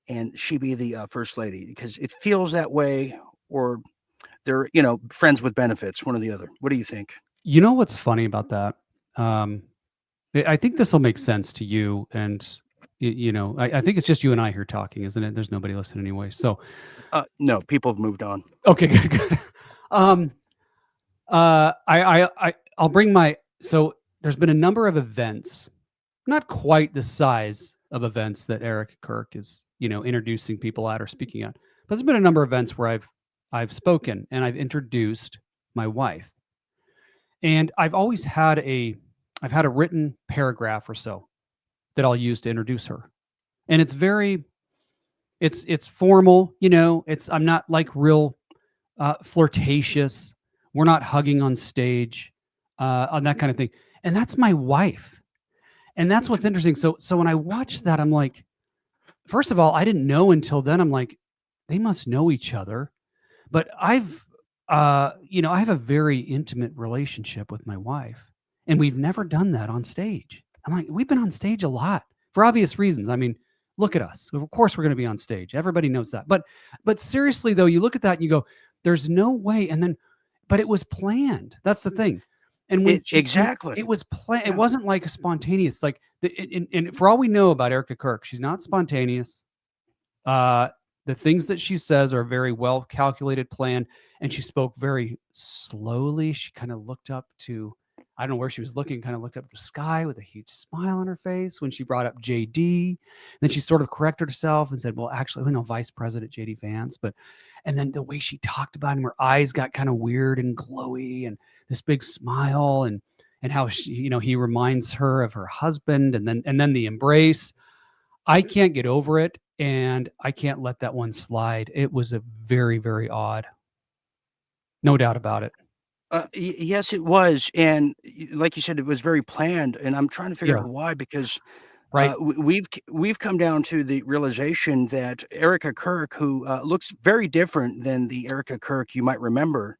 and she be the first lady? Because it feels that way, or they're, friends with benefits, one or the other. What do you think? You know what's funny about that? I think this will make sense to you, and I think it's just you and I here talking, isn't it? There's nobody listening anyway. So, no, people have moved on. Okay, good. I'll bring my. So there's been a number of events, not quite the size of events that Eric Kirk is, introducing people at or speaking at. But there's been a number of events where I've spoken and I've introduced my wife. And I've always had a written paragraph or so that I'll use to introduce her. And it's it's formal, I'm not like real flirtatious. We're not hugging on stage, on that kind of thing. And that's my wife. And that's what's interesting. So when I watched that, I'm like, first of all, I didn't know until then. I'm like, they must know each other. But I have a very intimate relationship with my wife, and we've never done that on stage. I'm like, we've been on stage a lot for obvious reasons. I mean, look at us. Of course, we're going to be on stage. Everybody knows that. But seriously, though, you look at that and you go, there's no way. And then, but it was planned. That's the thing. And when it was planned, it wasn't like spontaneous. Like, and for all we know about Erica Kirk, she's not spontaneous. The things that she says are very well calculated, planned, and she spoke very slowly. She kind of looked up to I don't know where she was looking, kind of looked up at the sky with a huge smile on her face when she brought up JD. Then she sort of corrected herself and said, well, actually, we know Vice President JD Vance. And then the way she talked about him, her eyes got kind of weird and glowy and this big smile and how she, he reminds her of her husband and then the embrace. I can't get over it, and I can't let that one slide. It was a very, very odd. No doubt about it. Yes, it was, and like you said, it was very planned, and I'm trying to figure out why, because right. We've come down to the realization that Erica Kirk, who looks very different than the Erica Kirk you might remember,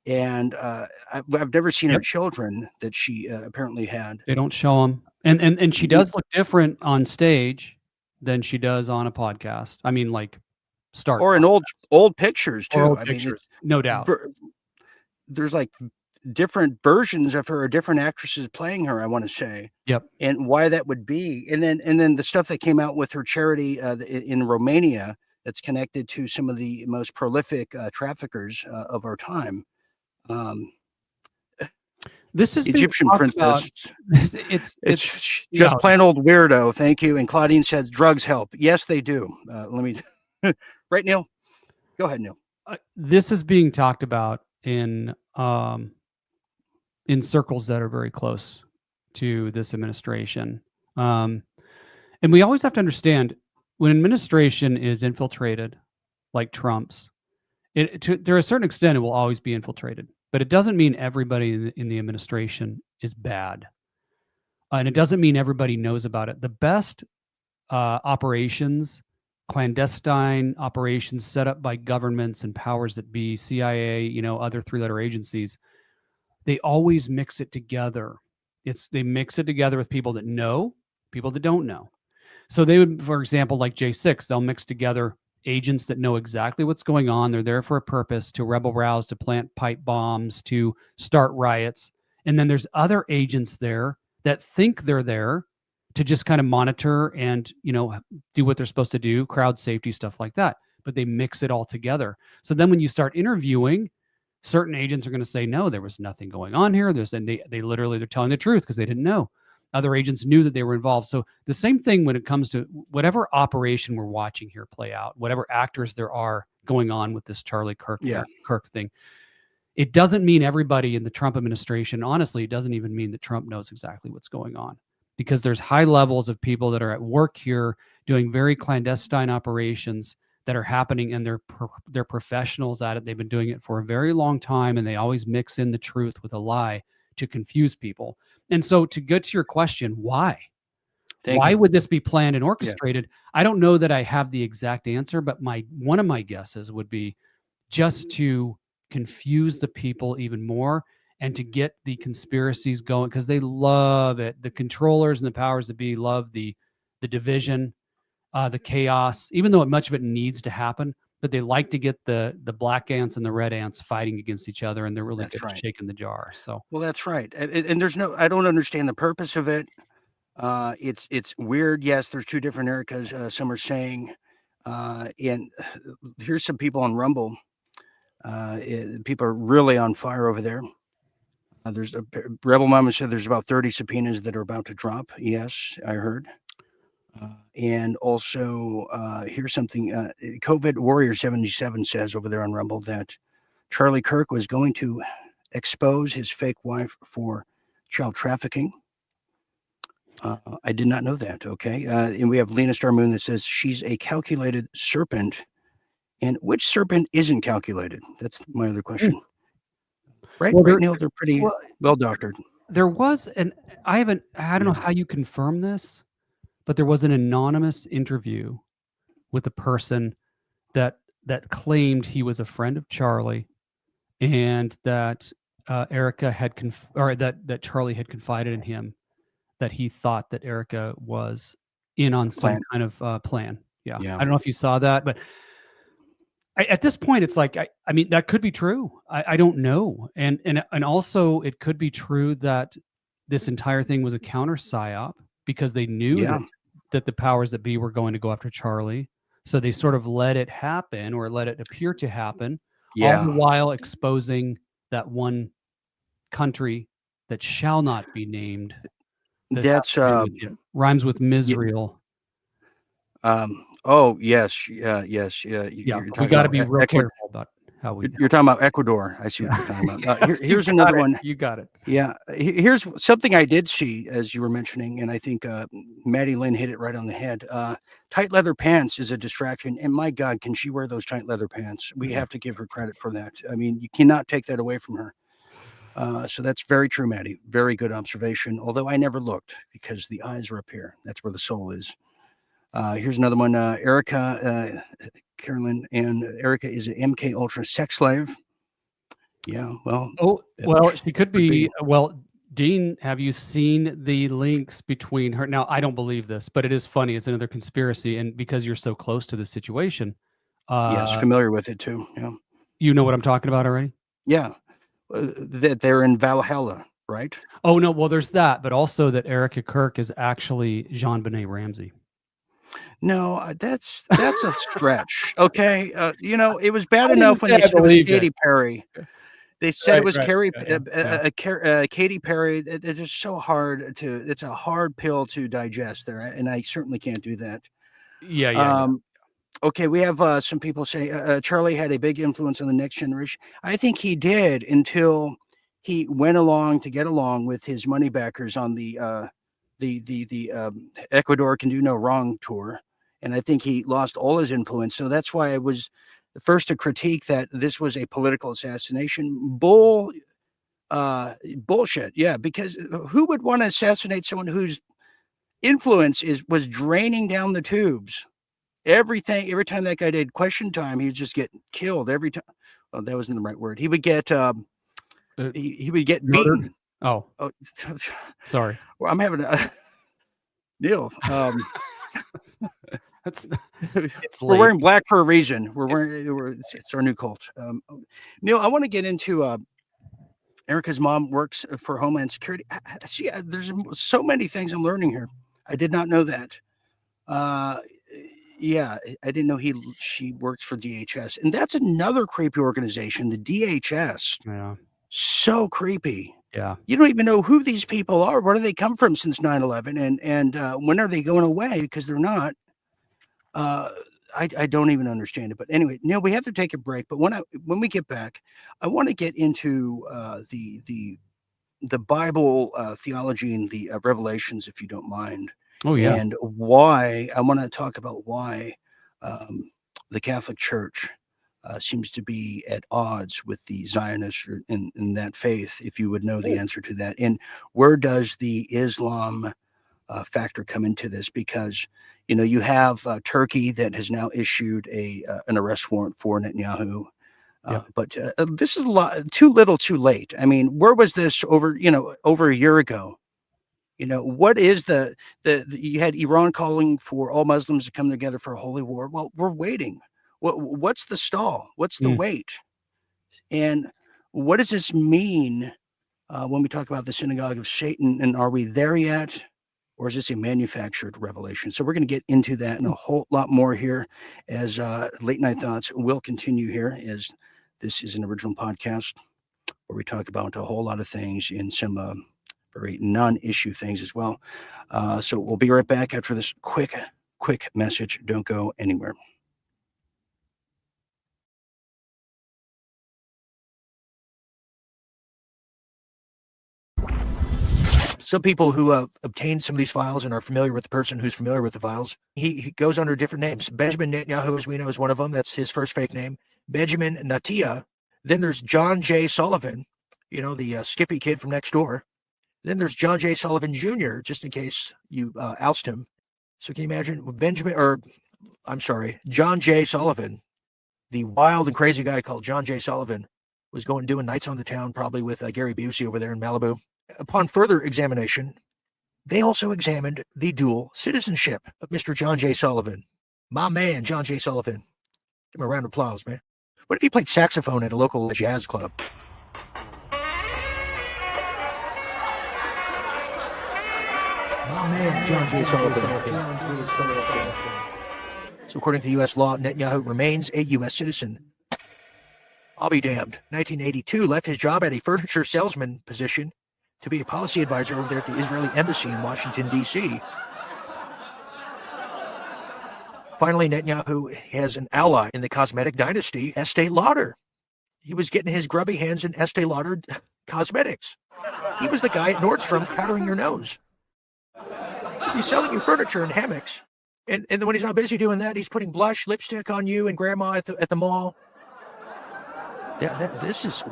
and I've never seen her children that she apparently had. They don't show them, and she does look different on stage than she does on a podcast. I mean, like or in old pictures too. Old I pictures, mean, no doubt. There's like different versions of her, or different actresses playing her, I want to say. Yep. And why that would be. And then the stuff that came out with her charity in Romania that's connected to some of the most prolific traffickers of our time. This is Egyptian princess. It's just plain old weirdo. Thank you. And Claudine says drugs help. Yes, they do. Let me right, Neil. Go ahead, Neil. This is being talked about in circles that are very close to this administration. And we always have to understand when administration is infiltrated, like Trump's, to a certain extent, it will always be infiltrated. But it doesn't mean everybody in the administration is bad. And it doesn't mean everybody knows about it. The best operations, clandestine operations set up by governments and powers that be, CIA, other three-letter agencies, they always mix it together. They mix it together with people that know, people that don't know. So they would, for example, like J6, they'll mix together agents that know exactly what's going on. They're there for a purpose, to rebel rouse, to plant pipe bombs, to start riots. And then there's other agents there that think they're there to just kind of monitor and, do what they're supposed to do, crowd safety, stuff like that. But they mix it all together. So then when you start interviewing, certain agents are going to say, no, there was nothing going on here. And they literally, they're telling the truth because they didn't know. Other agents knew that they were involved. So the same thing when it comes to whatever operation we're watching here play out, whatever actors there are going on with this Charlie Kirk thing, it doesn't mean everybody in the Trump administration. Honestly, it doesn't even mean that Trump knows exactly what's going on, because there's high levels of people that are at work here doing very clandestine operations that are happening, and they're professionals at it. They've been doing it for a very long time, and they always mix in the truth with a lie to confuse people. And so to get to your question, why? Why would this be planned and orchestrated? Yeah. I don't know that I have the exact answer, but one of my guesses would be just to confuse the people even more and to get the conspiracies going, because they love it. The controllers and the powers that be love the division, the chaos, even though much of it needs to happen. But they like to get the black ants and the red ants fighting against each other, and they're really good at shaking the jar. So, well, that's right. And I don't understand the purpose of it. It's weird. Yes, there's two different Ericas. Some are saying, and here's some people on Rumble. People are really on fire over there. There's a Rebel Mama said there's about 30 subpoenas that are about to drop. Yes, I heard. And also, here's something, COVID Warrior 77 says over there on Rumble that Charlie Kirk was going to expose his fake wife for child trafficking. I did not know that. Okay. And we have Lena Star Moon that says she's a calculated serpent. And which serpent isn't calculated? That's my other question. Right, well, Neil? They're pretty well doctored. There was, and I don't know how you confirm this, but there was an anonymous interview with a person that claimed he was a friend of Charlie, and that Erica had that Charlie had confided in him that he thought that Erica was in on some kind of plan. Yeah. I don't know if you saw that, but at this point, it's like I mean that could be true. I don't know, and also it could be true that this entire thing was a counter psyop because they knew that the powers that be were going to go after Charlie. So they sort of let it happen, or let it appear to happen, all the while exposing that one country that shall not be named. That's rhymes with Misreal. Oh yes, yes, yeah. Yeah, we got to be real careful about how we. You're talking about Ecuador. I see what you're talking about. Here's another one. You got it. Yeah, here's something I did see as you were mentioning, and I think Maddie Lynn hit it right on the head. Tight leather pants is a distraction, and my God, can she wear those tight leather pants? We have to give her credit for that. I mean, you cannot take that away from her. So that's very true, Maddie. Very good observation. Although I never looked because the eyes are up here. That's where the soul is. Here's another one. Erica, Carolyn, and Erica is an MK Ultra sex slave. Yeah, well. Oh, well, she could be. Well, Dean, have you seen the links between her? Now, I don't believe this, but it is funny. It's another conspiracy, and because you're so close to the situation, yes, familiar with it too. Yeah, you know what I'm talking about already. Yeah, that they're in Valhalla, right? Oh no, well, there's that, but also that Erica Kirk is actually Jean-Benet Ramsey. No, that's a stretch. Okay, it was bad enough when they said it was Katy Perry. They said it was Katy Perry. It's just so hard it's a hard pill to digest there, and I certainly can't do that. Yeah. Okay, we have some people say Charlie had a big influence on the next generation. I think he did until he went along to get along with his money backers on the Ecuador Can Do No Wrong tour. And I think he lost all his influence. So that's why I was the first to critique that this was a political assassination. Bullshit. Yeah, because who would want to assassinate someone whose influence was draining down the tubes? Every time that guy did Question Time, he would just get killed every time. Oh, that wasn't the right word. He would get he would get beaten. Oh, sorry. Well, I'm having a Neil. We're wearing black for a reason. It's our new cult. Neil, I want to get into Erica's mom works for Homeland Security. See, there's so many things I'm learning here. I did not know that. Yeah, I didn't know she works for DHS, and that's another creepy organization, the DHS. Yeah, so creepy. Yeah, you don't even know who these people are. Where do they come from since 9/11, and when are they going away? Because they're not. I don't even understand it. But anyway, Neil, we have to take a break. But when we get back, I want to get into the Bible theology and the Revelations, if you don't mind. Oh yeah, and why I want to talk about why the Catholic Church seems to be at odds with the Zionists in that faith. If you would know the answer to that, and where does the Islam factor come into this? Because you have Turkey that has now issued an arrest warrant for Netanyahu. But this is too little, too late. I mean, where was this over a year ago? What is you had Iran calling for all Muslims to come together for a holy war. Well, we're waiting. What's the stall? What's the wait? And what does this mean when we talk about the synagogue of Satan? And are we there yet? Or is this a manufactured revelation? So we're going to get into that and a whole lot more here as Late Night Thoughts will continue here, as this is an original podcast where we talk about a whole lot of things in some very non-issue things as well. So we'll be right back after this quick message. Don't go anywhere. Some people who obtained some of these files and are familiar with the person who's familiar with the files, he goes under different names. Benjamin Netanyahu, as we know, is one of them. That's his first fake name. Benjamin Natia. Then there's John J. Sullivan, the Skippy kid from next door. Then there's John J. Sullivan Jr., just in case you oust him. So can you imagine John J. Sullivan, the wild and crazy guy called John J. Sullivan, was doing nights on the town, probably with Gary Busey over there in Malibu. Upon further examination, they also examined the dual citizenship of Mr. John J. Sullivan. My man, John J. Sullivan. Give him a round of applause, man. What if he played saxophone at a local jazz club? My man, John J. Sullivan. So according to U.S. law, Netanyahu remains a U.S. citizen. I'll be damned. 1982, left his job at a furniture salesman position to be a policy advisor over there at the Israeli embassy in Washington, D.C. Finally, Netanyahu has an ally in the cosmetic dynasty, Estee Lauder. He was getting his grubby hands in Estee Lauder cosmetics. He was the guy at Nordstrom's powdering your nose. He's selling you furniture and hammocks. And when he's not busy doing that, he's putting blush, lipstick on you and grandma at the mall. This is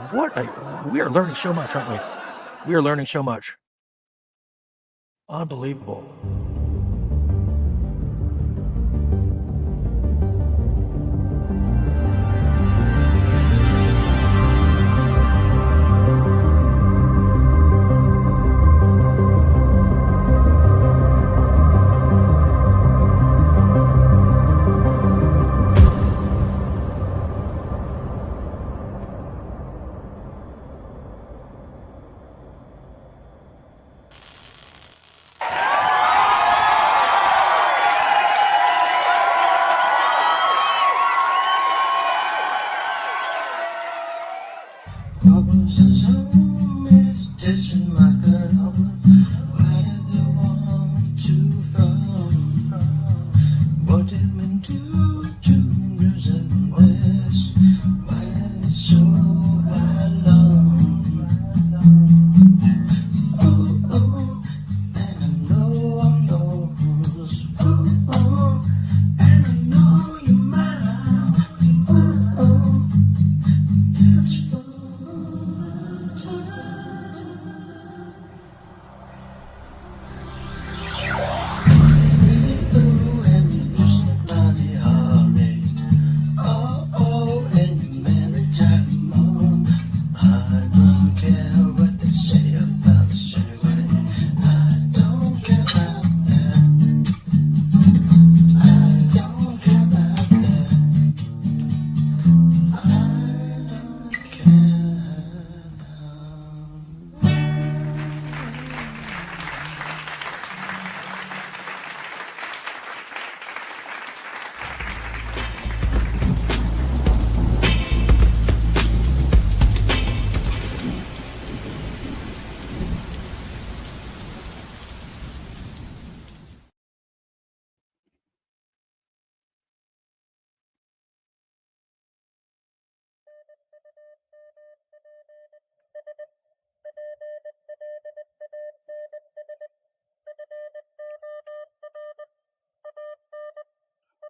we are learning so much, aren't we? We are learning so much. Unbelievable.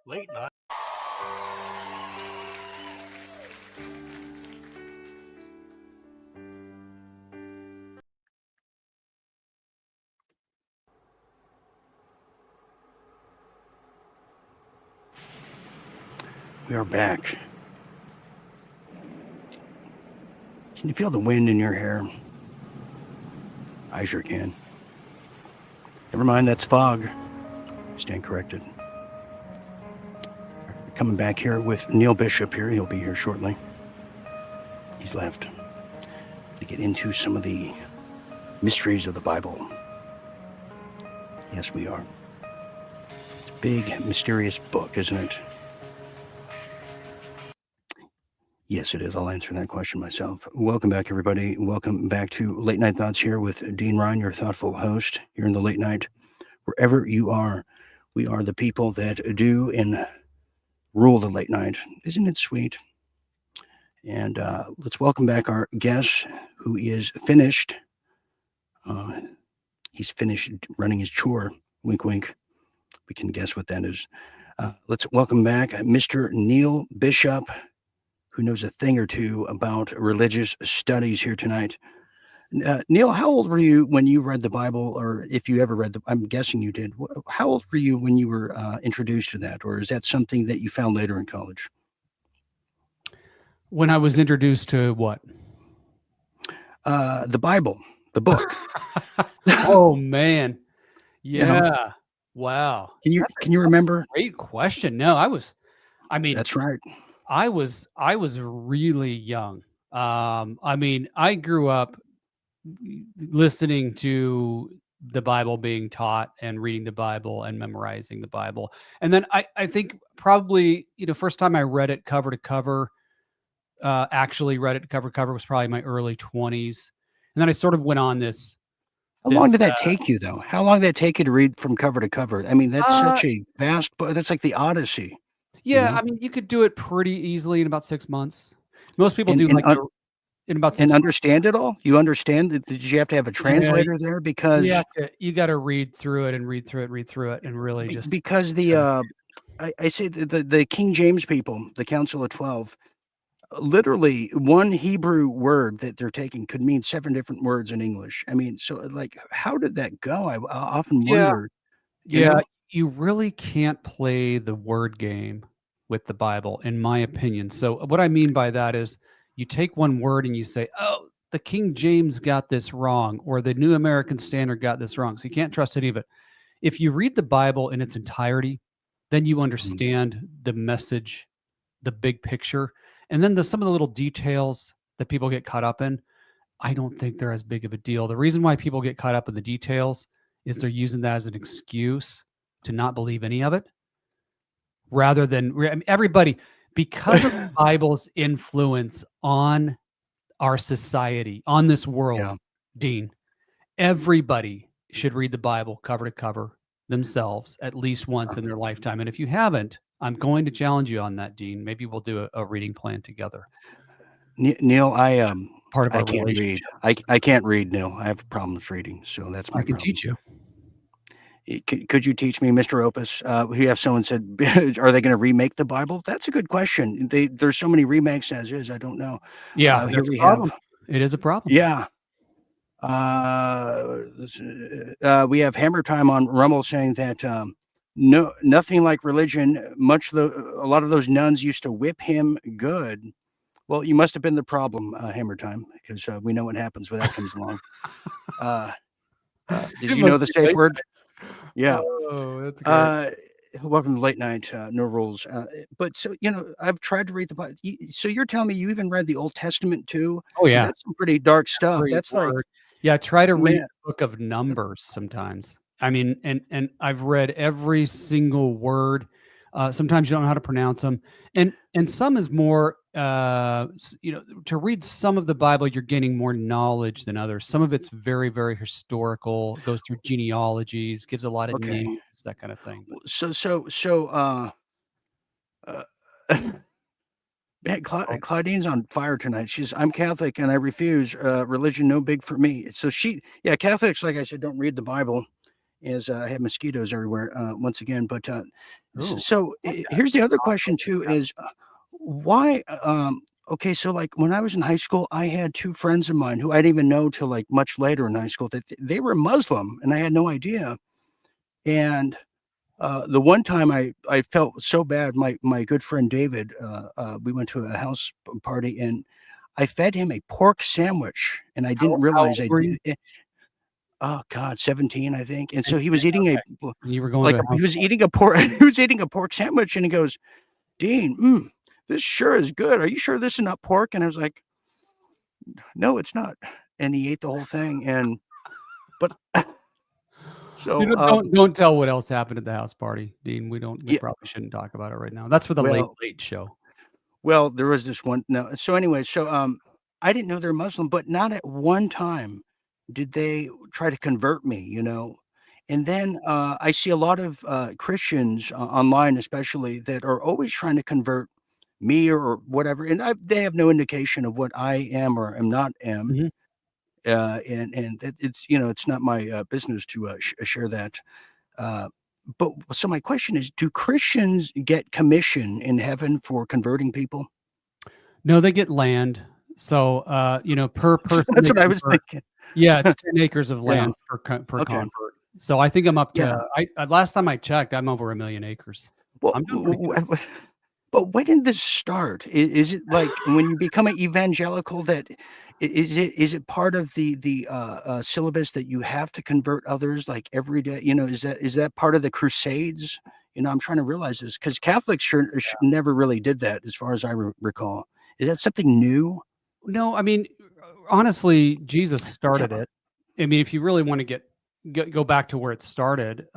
Late night. We are back. Can you feel the wind in your hair? I sure can. Never mind, that's fog. Stand corrected. Coming back here with Neil Bishop here. He'll be here shortly. He's left to get into some of the mysteries of the Bible. Yes, we are. It's a big, mysterious book, isn't it? Yes, it is. I'll answer that question myself. Welcome back, everybody. Welcome back to Late Night Thoughts here with Dean Ryan, your thoughtful host here in the late night. Wherever you are, we are the people that do and rule the late night. Isn't it sweet? And let's welcome back our guest who is finished. He's finished running his chore. Wink, wink. We can guess what that is. Let's welcome back Mr. Neil Bishop, who knows a thing or two about religious studies here tonight. Neil, how old were you when you read the Bible, or if you ever read I'm guessing you did. How old were you when you were introduced to that, or is that something that you found later in college? When I was introduced to what? The Bible, the book. Oh man. Yeah. You know? Wow. Can you remember? Great question. No, That's right. I was really young. I grew up listening to the Bible being taught and reading the Bible and memorizing the Bible. And then I think probably, first time I read it cover to cover, actually read it cover to cover was probably my early 20s. And then I sort of went on this How long did that take you, though? How long did that take you to read from cover to cover? I mean, that's Uh, such a vast book. That's like the Odyssey, you yeah, know? I mean, you could do it pretty easily in about 6 months. Most people And do and like un the in about and 6 months. understand it all? You understand it? Did you have to have a Yeah, translator there? Because you gotta read through it and read through it, and really just because the, I say the King James people, the Council of 12, literally, one Hebrew word that they're taking could mean 7 different words in English. I mean, so, like, how did that go? I often yeah, wonder, you yeah, know? you really can't play the word game with the Bible, in my opinion. So, what I mean by that is you take one word and you say, "Oh, the King James got this wrong," or "The New American Standard got this wrong." So, you can't trust any of it. If you read the Bible in its entirety, then you Mhm. understand the message, the big picture, and then some of the little details that people get caught up in, I don't think they're as big of a deal. The reason why people get caught up in the details is they're using that as an excuse to not believe any of it, rather than I mean, everybody, because of the Bible's influence on our society, on this world, Yeah. Dean, everybody should read the Bible cover to cover themselves at least once in their lifetime. And if you haven't, I'm going to challenge you on that, Dean. Maybe we'll do a reading plan together, Neil, part of I our can't read. relationship. I can't read, Neil. I have problems reading, so that's I my can problem. teach you. Could you teach me, Mr. Opus? We have someone said, "Are they gonna remake the Bible?" That's a good question. There's so many remakes as is, I don't know. Yeah, Here that's a we have problem. It is a problem. yeah, we have Hammer Time on Rumble saying that, "No, nothing like religion, much the a lot of those nuns used to whip him good." Well, you must have been the problem, Hammer Time, because, we know what happens when that comes along. Uh, did It you must know the be safe late word? night. Yeah. Oh, that's great. Uh, welcome to late night, no rules. But so, I've tried to read the Bible. So you're telling me you even read the Old Testament too? Oh, Because yeah. that's some pretty dark stuff. Every That's like, word. Yeah, try to read man, the book of Numbers sometimes. I mean, and I've read every single word. Sometimes you don't know how to pronounce them, and some is more, to read some of the Bible, you're gaining more knowledge than others. Some of it's very, very historical, goes through genealogies, gives a lot of okay. names, that kind of thing. But Uh, man, Claudine's on fire tonight. I'm Catholic and I refuse. Religion no big for me. So yeah, Catholics, like I said, don't read the Bible. As I have mosquitoes everywhere once again. But oh, here's the other not question too: is why? Okay, so like when I was in high school, I had two friends of mine who I didn't even know till like much later in high school that they were Muslim, and I had no idea. And the one time I felt so bad, my good friend David, we went to a house party and I fed him a pork sandwich, and I didn't how realize old were you? oh god, 17, I think. And so And he was eating a okay, and you were going to a he house was party. eating a pork he was eating a pork sandwich, and he goes, "Dean, this sure is good. Are you sure this is not pork?" And I was like, "No, it's not." And he ate the whole thing, and but You so, know, don't tell what else happened at the house party, Dean. We yeah, probably shouldn't talk about it right now. That's for the late, well late show. there was this one no, so anyway, I didn't know they're Muslim, but not at one time did they try to convert me, you know? And then, I see a lot of, Christians online especially that are always trying to convert me or whatever, and they have no indication of what I am or am not am, Mhm. and it's not my, business to, share that, uh, but so my question is, do Christians get commission in heaven for converting people? No, they get land. So, per person That's they what I was convert. thinking. Yeah, it's 10 acres of Yeah, land per okay, convert. So I think I'm up to yeah. last time I checked, I'm over 1,000,000 acres. Well, I'm doing pretty good. but when did this start? Is it like when you become an evangelical that is it part of the syllabus that you have to convert others, like, every day? Is that part of the crusades? I'm trying to realize this because Catholics never really did that as far as I recall. Is that something new? No, I mean, honestly, Jesus Yeah, started it. I mean, if you really want to go back to where it started,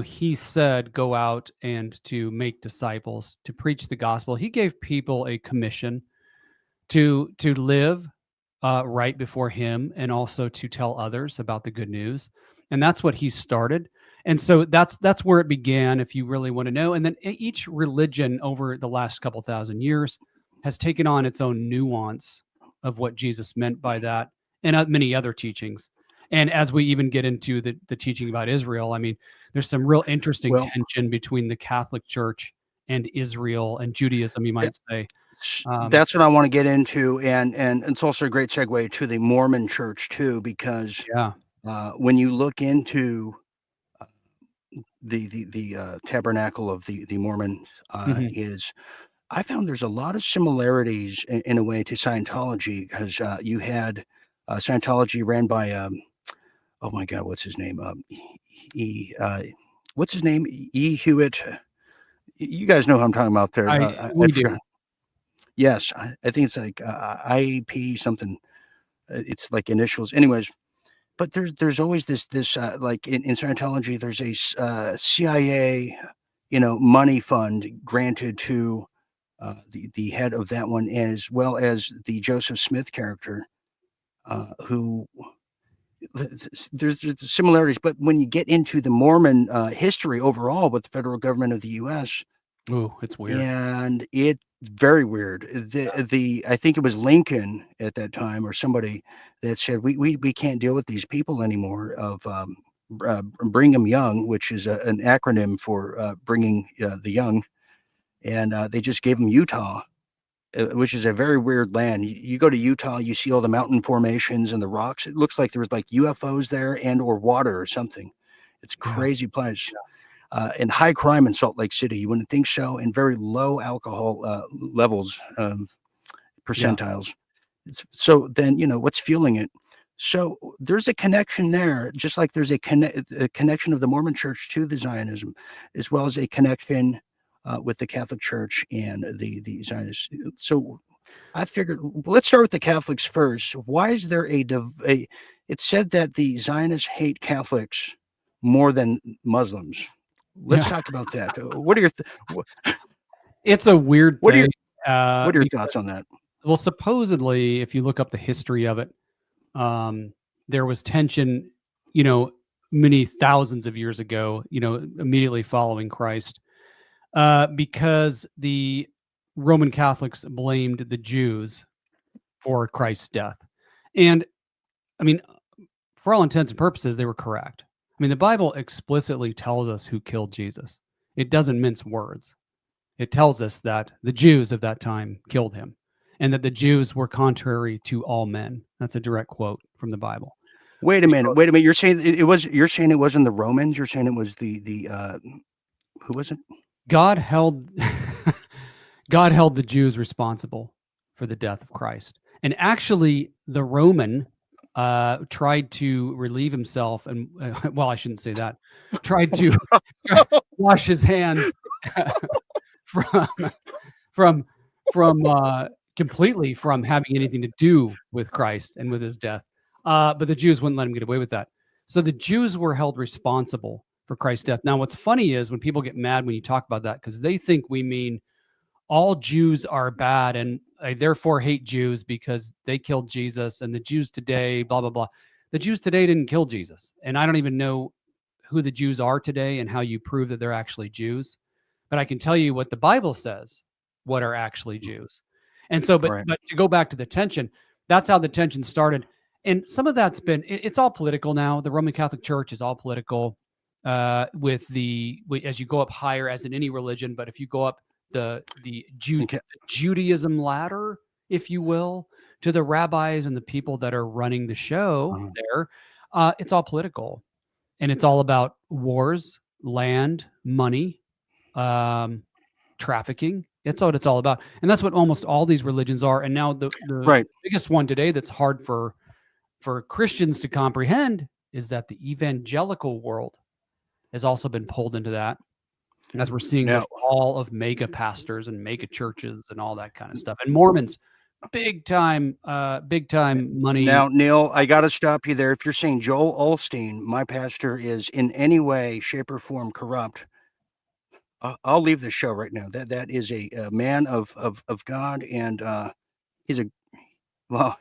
he said, "Go out and to make disciples, to preach the gospel." He gave people a commission to live right before him, and also to tell others about the good news. And that's what he started. And so that's where it began, if you really want to know. And then each religion over the last couple thousand years has taken on its own nuance of what Jesus meant by that, and many other teachings. And as we even get into the teaching about Israel, I mean, there's some real interesting Well, tension between the Catholic Church and Israel and Judaism, you might say. that's what I want to get into, and it's also a great segue to the Mormon Church too, because Yeah. when you look into the tabernacle of the Mormon Mhm. is I found there's a lot of similarities in a way to Scientology because you had Scientology ran by oh my God, what's his name? What's his name? E. Hewitt. You guys know who I'm talking about there. I We forgot. do. Yes, I think it's like IAP something. It's like initials. Anyways, but there's always this like in Scientology, there's a CIA, money fund granted to the head of that one, as well as the Joseph Smith character, who there's the similarities. But when you get into the Mormon history overall with the federal government of the U.S., Ooh, it's weird. and it's very weird. The I think it was Lincoln at that time or somebody that said we can't deal with these people anymore. Of Brigham Young, which is an acronym for bringing the young, and they just gave them Utah, which is a very weird land. You go to Utah, you see all the mountain formations and the rocks. It looks like there was like UFOs there and or water or something. It's a Yeah. crazy place. And high crime in Salt Lake City. You wouldn't think so, and very low alcohol levels, Yeah. percentiles. So then, what's fueling it? So there's a connection there, just like there's a connection of the Mormon Church to the Zionism, as well as a connection with the Catholic Church and the Zionists. So I figured let's start with the Catholics first. Why is there a? It's said that the Zionists hate Catholics more than Muslims. Let's Yeah. talk about that. What are your It's a weird what are your thing, what are your because thoughts on that? well, supposedly, if you look up the history of it, um, there was tension, you know, many thousands of years ago, immediately following Christ, because the Roman Catholics blamed the Jews for Christ's death. And I mean, for all intents and purposes, they were correct. I mean, the Bible explicitly tells us who killed Jesus. It doesn't mince words. It tells us that the Jews of that time killed him, and that the Jews were contrary to all men. That's a direct quote from the Bible. Wait a minute. Wait a minute. You're saying it was. You're saying it wasn't the Romans. You're saying it was the who was it? God held God held the Jews responsible for the death of Christ. And actually, the Roman tried to relieve himself, and well, I shouldn't say that. Tried to wash his hands from from from completely from having anything to do with Christ and with his death. But the Jews wouldn't let him get away with that. So the Jews were held responsible for Christ's death. Now, what's funny is when people get mad when you talk about that, because they think we mean all Jews are bad and I therefore hate Jews because they killed Jesus, and the Jews today, blah, blah, blah. The Jews today didn't kill Jesus. And I don't even know who the Jews are today and how you prove that they're actually Jews. But I can tell you what the Bible says, what are actually Jews. And so, but Right. but to go back to the tension, that's how the tension started. And some of that's been it's all political now. The Roman Catholic Church is all political. As you go up higher, as in any religion, but if you go up Okay. the Judaism ladder, if you will, to the rabbis and the people that are running the show Uh-huh. there, it's all political, and it's all about wars, land, money, um, trafficking. That's what it's all about, and that's what almost all these religions are. And now the Right. biggest one today that's hard for Christians to comprehend is that the evangelical world has also been pulled into that, as we're seeing the Now, fall of mega pastors and mega churches and all that kind of stuff. And Mormons, big time money. now, Neil, I got to stop you there. If you're saying Joel Olstein, my pastor, is in any way, shape, or form corrupt, I'll leave the show right now. That is a man of God, and he's a well,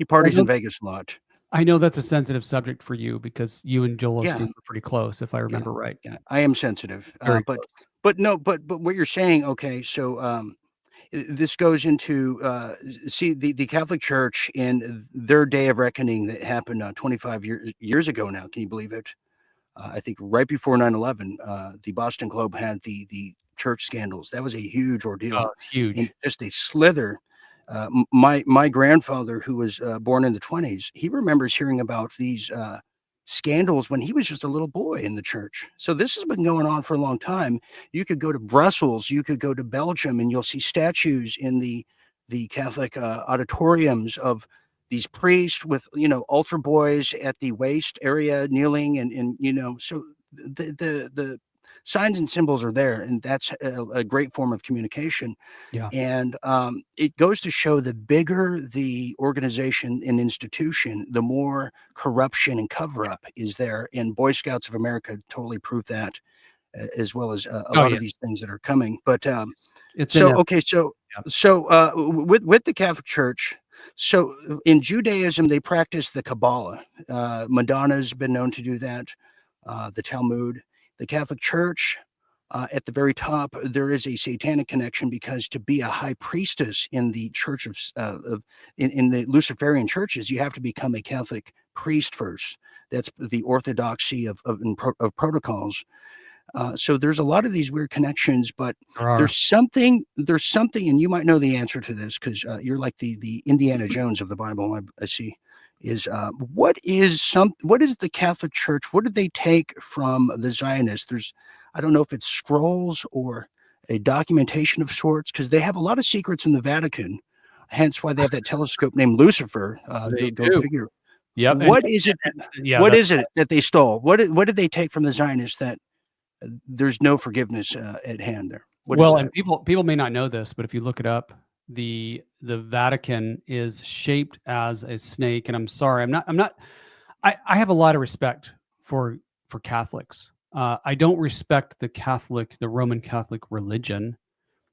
He parties in Vegas a lot. I know that's a sensitive subject for you because you and Joel Yeah, Osteen were pretty close, if I yeah, remember right. yeah. I am sensitive, Very but close. no, but what you're saying, okay, so this goes into see the Catholic Church in their day of reckoning that happened 25 years ago now. Can you believe it? I think right before 9/11, the Boston Globe had the church scandals. That was a huge ordeal, and Huge. just a slither. My grandfather, who was born in the 20s, he remembers hearing about these scandals when he was just a little boy in the church. So this has been going on for a long time. You could go to Brussels, you could go to Belgium, and you'll see statues in the Catholic auditoriums of these priests with, altar boys at the waist area kneeling, and so the signs and symbols are there, and that's a great form of communication. Yeah. And it goes to show the bigger the organization and institution, the more corruption and cover up is there. And Boy Scouts of America totally prove that, as well as a Oh, lot yeah. of these things that are coming. But It's so inevitable. okay, so Yeah. with the Catholic Church, so in Judaism they practice the Kabbalah. Madonna's been known to do that. The Talmud, the Catholic Church. At the very top, there is a satanic connection because to be a high priestess in the Church in the Luciferian churches, you have to become a Catholic priest first. That's the orthodoxy of protocols. So there's a lot of these weird connections, but There are. there's something, and you might know the answer to this because you're like the Indiana Jones of the Bible. I see. Is what is the Catholic Church? What did they take from the Zionists? I don't know if it's scrolls or a documentation of sorts because they have a lot of secrets in the Vatican. Hence why they have that telescope named Lucifer. They Go do. figure. Yep. What is it? Yeah, What that's is it that they stole? What did they take from the Zionists that there's no forgiveness at hand there? What is well, and that? people may not know this, but if you look it up, the Vatican is shaped as a snake. And I'm sorry, I have a lot of respect for Catholics. I don't respect the Roman Catholic religion.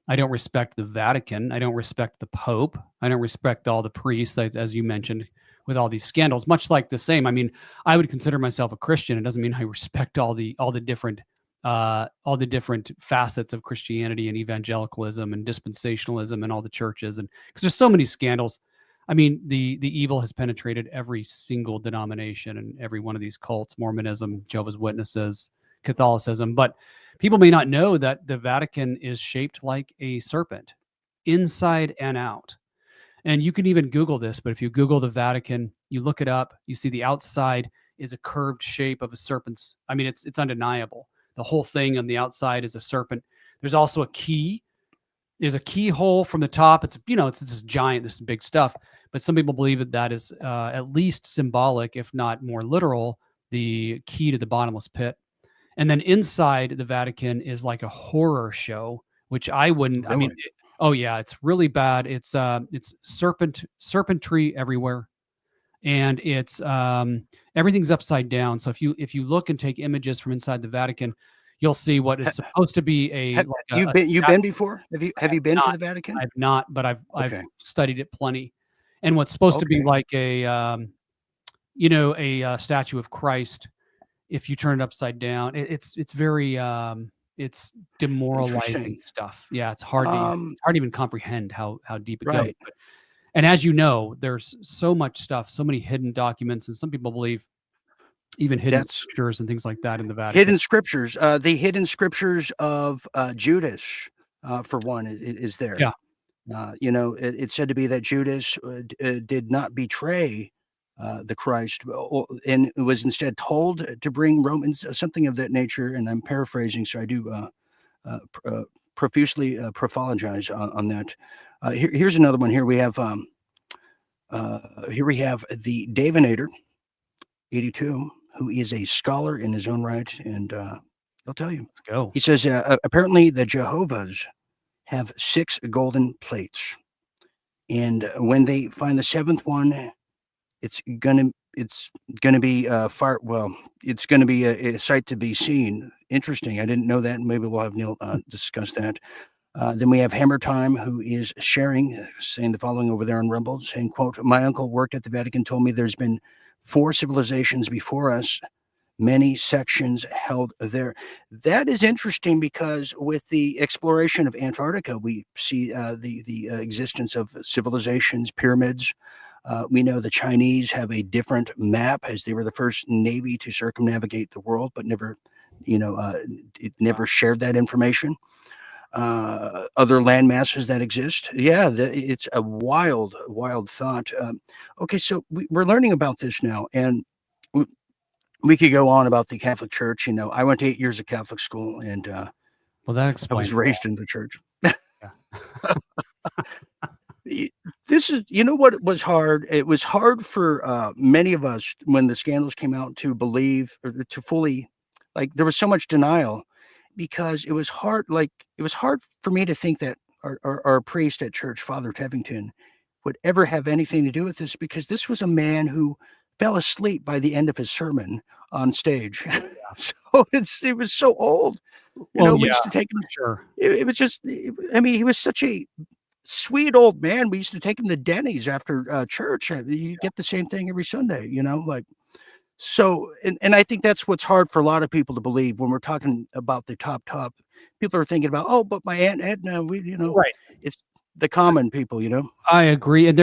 I don't respect the Vatican. I don't respect the Pope. I don't respect all the priests, like, as you mentioned, with all these scandals. Much like the same. I mean, I would consider myself a Christian. It doesn't mean I respect all the different facets of Christianity and evangelicalism and dispensationalism and all the churches, and because there's so many scandals. I mean, the evil has penetrated every single denomination and every one of these cults: Mormonism, Jehovah's Witnesses, Catholicism. But people may not know that the Vatican is shaped like a serpent, inside and out. And you can even Google this, but if you Google the Vatican, you look it up, you see the outside is a curved shape of a serpent's. I mean, it's undeniable. The whole thing on the outside is a serpent. There's also a key. There's a keyhole from the top. It's this giant, this big stuff. But some people believe that is at least symbolic, if not more literal, the key to the bottomless pit. And then inside the Vatican is like a horror show, which I wouldn't. I mean, Really? oh yeah, it's really bad. It's serpentry everywhere, and it's everything's upside down. So if you look and take images from inside the Vatican, you'll see what is supposed to be Have a you been before? Have you been to not. the Vatican? I've not, but I've Okay. studied it plenty. And what's supposed to be Okay. like a statue of Christ, if you turn it upside down, it's very it's demoralizing Interesting. stuff. Yeah, it's Um, hard to even comprehend how deep it goes. right. But, and as you know, there's so much stuff, so many hidden documents, and some people believe even hidden That's scriptures and things like that in the Vatican. hidden scriptures. The hidden scriptures of Judas, for one, is there. Yeah, It's said to be that Judas did not betray the Christ, and was instead told to bring Romans, something of that nature. And I'm paraphrasing, so I do profusely prophologize on that. Here's another one. Here we have the Davinator 82, who is a scholar in his own right, and he'll tell you. let's go. He says apparently the Jehovah's have 6 golden plates, and when they find the 7th one, it's gonna be far. Well, it's gonna be a sight to be seen. Interesting. I didn't know that. Maybe we'll have Neil discuss that. Then we have Hammer Time, who is sharing, saying the following over there on Rumble, saying, quote, "My uncle worked at the Vatican, told me there's been 4 civilizations before us, many sections held there." That is interesting because with the exploration of Antarctica, we see the existence of civilizations, pyramids. We know the Chinese have a different map, as they were the first navy to circumnavigate the world, but never, it never shared that information. Other land masses that exist. Yeah, it's a wild, wild thought. Okay, so we're learning about this now, and we could go on about the Catholic Church. I went to 8 years of Catholic school, and Well, that I explains was a lot. raised in the church. Yeah. This is, what was hard? It was hard for many of us when the scandals came out to believe or to fully, like, there was so much denial because it was hard. Like, it was hard for me to think that our priest at church, Father Tevington, would ever have anything to do with this because this was a man who fell asleep by the end of his sermon on stage. So it was so old. Well, We yeah, used to take him. sure. It was just, I mean, he was such a sweet old man. We used to take him to Denny's after church. You get the same thing every Sunday, like. So, and I think that's what's hard for a lot of people to believe when we're talking about the top. People are thinking about, oh, but my Aunt Edna, Right. it's the common people, I agree. And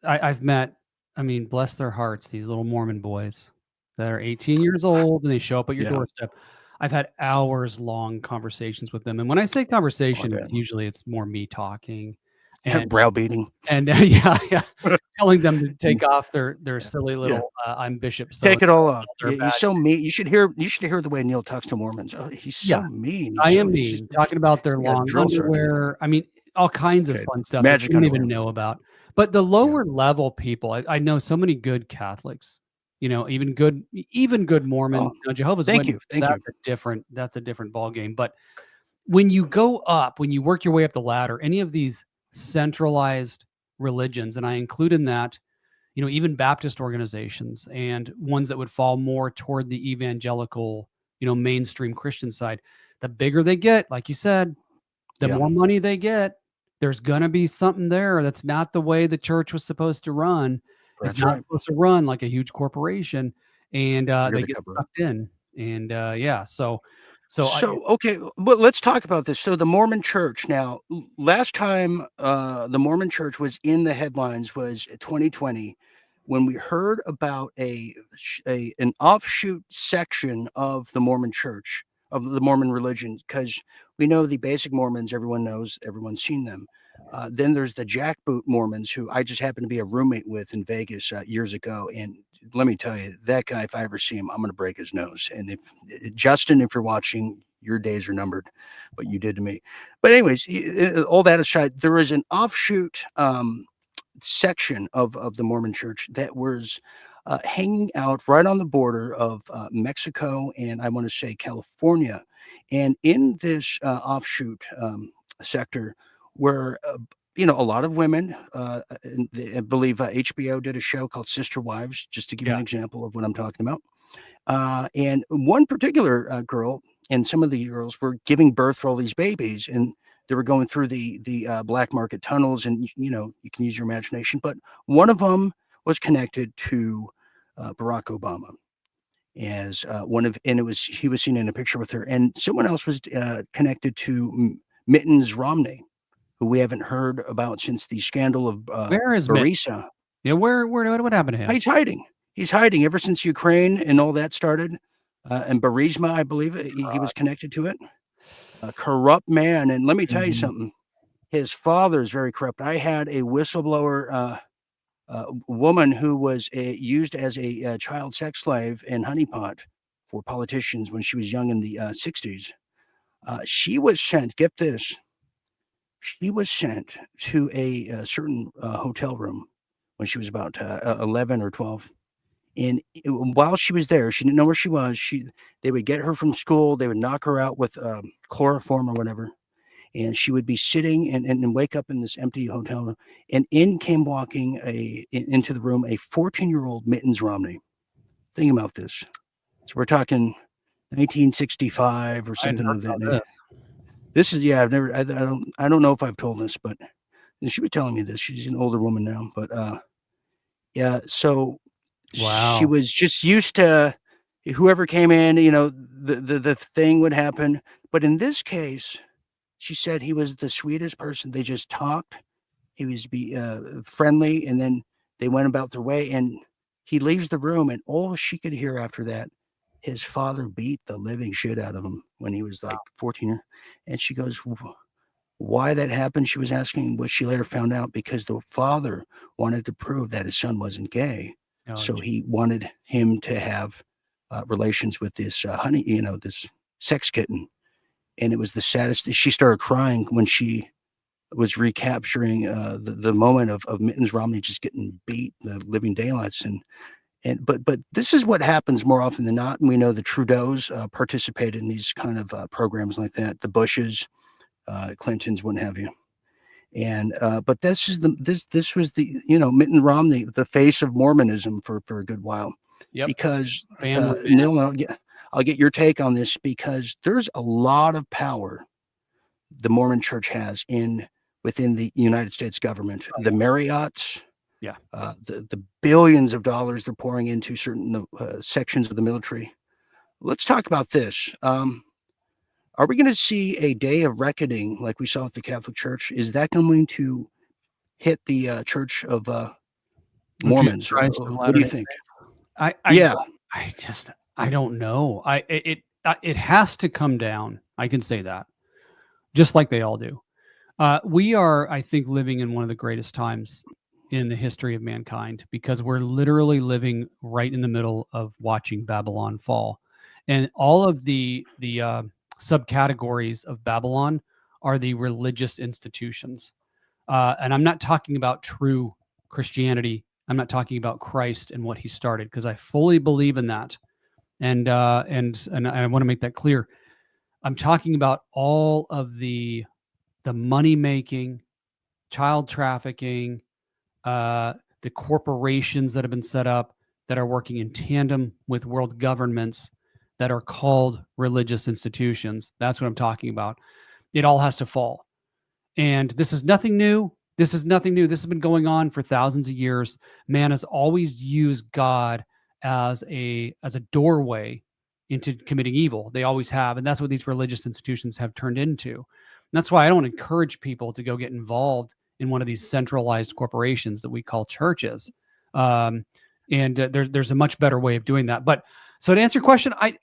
I've met, I mean, bless their hearts, these little Mormon boys that are 18 years old and they show up at your Yeah. doorstep. I've had hours long conversations with them. And when I say conversation, Okay. it's more me talking and Browbeating. yeah, telling them to take off their silly little I'm Bishop so Take it all off. their Yeah, he's so mean. You should hear the way Neil talks to Mormons. Oh, he's so mean. I am He's mean, just talking about their he's like a long drill sergeant. underwear. I mean, all kinds of Okay. fun stuff that Magic you don't even underwear. know about. But the lower level people, I know so many good Catholics, even good Mormons. Oh, Jehovah's thank you. Witnesses, Thank you. that's a different ballgame. But when you go up, when you work your way up the ladder, any of these centralized religions, and I include in that, even Baptist organizations and ones that would fall more toward the evangelical, mainstream Christian side, the bigger they get, like you said, the more money they get, there's going to be something there that's not the way the church was supposed to run. It's That's not right. supposed to run like a huge corporation, and they get cover. sucked in. And Okay, well, let's talk about this. So the Mormon Church now, last time the Mormon Church was in the headlines was 2020 when we heard about an offshoot section of the Mormon Church, of the Mormon religion, because we know the basic Mormons, everyone knows, everyone's seen them. Then there's the jackboot Mormons, who I just happened to be a roommate with in Vegas years ago. And let me tell you, that guy, if I ever see him, I'm going to break his nose. And if Justin, if you're watching, your days are numbered, what you did to me. But anyways, all that aside, there is an offshoot section of the Mormon Church that was hanging out right on the border of Mexico and I want to say California. And in this offshoot sector were a lot of women. I believe HBO did a show called Sister Wives, just to give you an example of what I'm talking about. And one particular girl and some of the girls were giving birth to all these babies, and they were going through the black market tunnels, and you can use your imagination. But one of them was connected to Barack Obama as he was seen in a picture with her, and someone else was connected to Mittens Romney, who we haven't heard about since the scandal of where is Burisma. Yeah, what happened to him? He's hiding. He's hiding ever since Ukraine and all that started. And Burisma, I believe he was connected to it. A corrupt man. And let me tell you something. His father is very corrupt. I had a whistleblower woman who was used as a child sex slave and honeypot for politicians when she was young in the 60s. She was sent, get this, she was sent to a certain hotel room when she was about 11 or 12. And while she was there, she didn't know where she was. They would get her from school. They would knock her out with chloroform or whatever. And she would be sitting and wake up in this empty hotel room. And in came walking into the room a 14-year-old Mittens Romney. Think about this. So we're talking 1965 or something of that nature. This is yeah. I've never. I don't. I don't know if I've told this, but she was telling me this. She's an older woman now, but yeah. So she Wow. was just used to whoever came in. You know, the thing would happen. But in this case, she said he was the sweetest person. They just talked. He was friendly, and then they went about their way. And he leaves the room, and all she could hear after that, his father beat the living shit out of him when he was like 14. And she goes, why that happened, she was asking, what she later found out, because the father wanted to prove that his son wasn't gay. Oh, So he wanted him to have relations with this honey, this sex kitten. And it was the saddest. She started crying when she was recapturing the moment of Mittens Romney just getting beat the living daylights. But this is what happens more often than not. And we know the Trudeaus participate in these kind of programs like that, the Bushes, Clintons, what have you. And but this was the Mitt Romney, the face of Mormonism for a good while. yep. Because Fan with fan. Neil, I'll get your take on this, because there's a lot of power the Mormon Church has within the United States government. The Marriotts, Yeah. the billions of dollars they're pouring into certain sections of the military. Let's talk about this. Are we going to see a day of reckoning like we saw with the Catholic Church? Is that going to hit the Church of Jesus Mormons? Or Christ of what do you Latter-day think? Yeah. I don't know. It has to come down. I can say that, just like they all do. We are, I think, living in one of the greatest times in the history of mankind, because we're literally living right in the middle of watching Babylon fall, and all of the subcategories of Babylon are the religious institutions. And I'm not talking about true Christianity. I'm not talking about Christ and what he started, because I fully believe in that. And I want to make that clear. I'm talking about all of the money making, child trafficking, the corporations that have been set up that are working in tandem with world governments that are called religious institutions. That's what I'm talking about. It all has to fall. And this is nothing new. This is nothing new. This has been going on for thousands of years. Man has always used God as a doorway into committing evil. They always have, and that's what these religious institutions have turned into. And that's why I don't encourage people to go get involved in one of these centralized corporations that we call churches. There's a much better way of doing that. But so to answer your question, I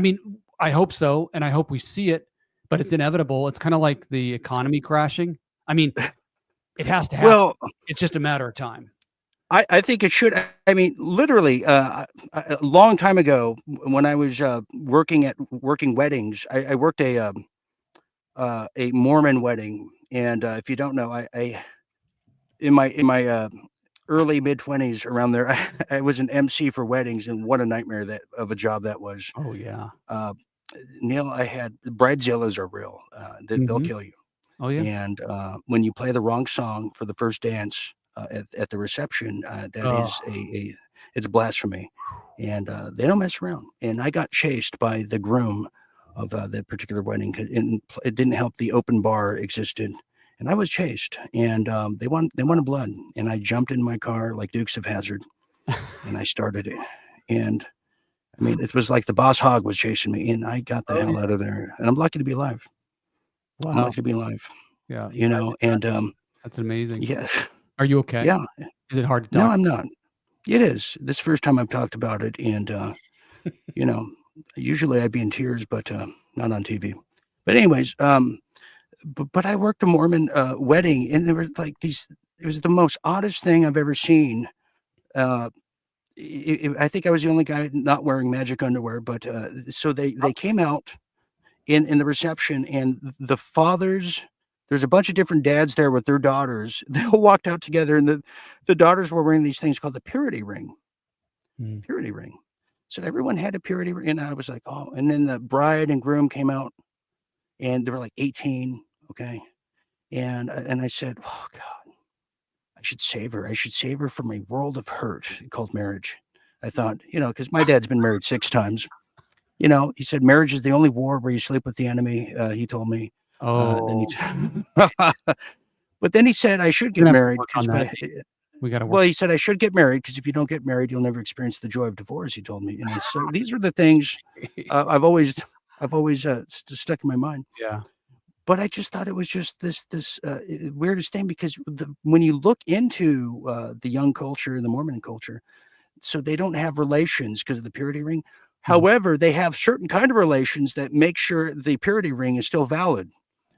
mean, I hope so, and I hope we see it, but it's inevitable. It's kind of like the economy crashing. I mean, it has to happen. Well, it's just a matter of time. I think it should. I mean, literally, a long time ago, when I was working weddings, I worked a Mormon wedding, and if you don't know, I in my early mid-20s, around there, I was an MC for weddings, and what a nightmare that of a job that was. Oh yeah, Neil, I had bridezillas are real. They'll kill you. Oh yeah. And when you play the wrong song for the first dance at the reception, that is it's blasphemy, and they don't mess around. And I got chased by the groom of that particular wedding, and it didn't help the open bar existed, and I was chased, and they wanted blood, and I jumped in my car like Dukes of Hazzard, and I started it, and I mean, it was like the boss hog was chasing me, and I got the hell out of there, and I'm lucky to be alive. Wow. I'm lucky to be alive. Yeah. And that's amazing. yeah. Are you okay? Yeah. Is it hard to No, talk? I'm not. It is. This first time I've talked about it, and usually I'd be in tears, but not on TV. But anyways, but I worked a Mormon wedding, and there were like these. It was the most oddest thing I've ever seen. I think I was the only guy not wearing magic underwear, but so they came out in the reception, and the fathers. There's a bunch of different dads there with their daughters. They all walked out together, and the daughters were wearing these things called the purity ring. Purity ring. So everyone had a purity ring, and I was like, oh. And then the bride and groom came out, and they were like 18, okay. And I said, oh God, I should save her. I should save her from a world of hurt called marriage. I thought, because my dad's been married 6 times. He said marriage is the only war where you sleep with the enemy. He told me. Then he, Oh, but then he said I should we're get gonna have to married work because on that. We got to work. well, he said I should get married because if you don't get married, you'll never experience the joy of divorce. He told me, and so these are the things I've always stuck in my mind. Yeah. But I just thought it was just this weirdest thing because when you look into the young culture, the Mormon culture, so they don't have relations because of the purity ring. Mhm. However, they have certain kind of relations that make sure the purity ring is still valid.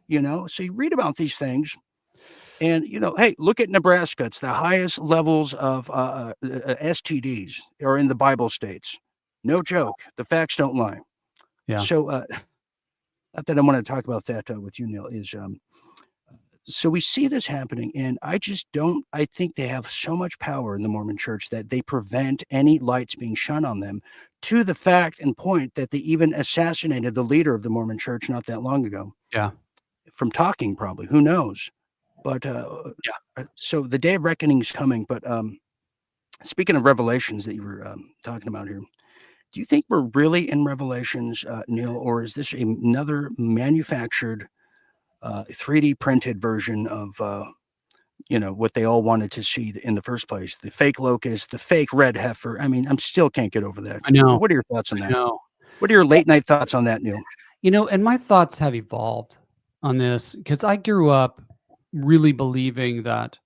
So you read about these things, and hey, look at Nebraska. It's the highest levels of STDs are in the Bible states. No joke. The facts don't lie. Yeah. So, not that I want to talk about that with you, Neil. So we see this happening, and I just don't. I think they have so much power in the Mormon Church that they prevent any lights being shone on them. To the fact and point that they even assassinated the leader of the Mormon Church not that long ago Yeah. from talking. Probably, who knows? But Yeah. so the day of reckoning is coming. But speaking of revelations that you were talking about here, do you think we're really in Revelations, Neil, or is this another manufactured, 3D printed version of what they all wanted to see in the first place? The fake locust, the fake red heifer. I mean, I'm still can't get over that. I know. What are your thoughts on I that? know. What are your late night thoughts on that, Neil? And my thoughts have evolved on this because I grew up really believing that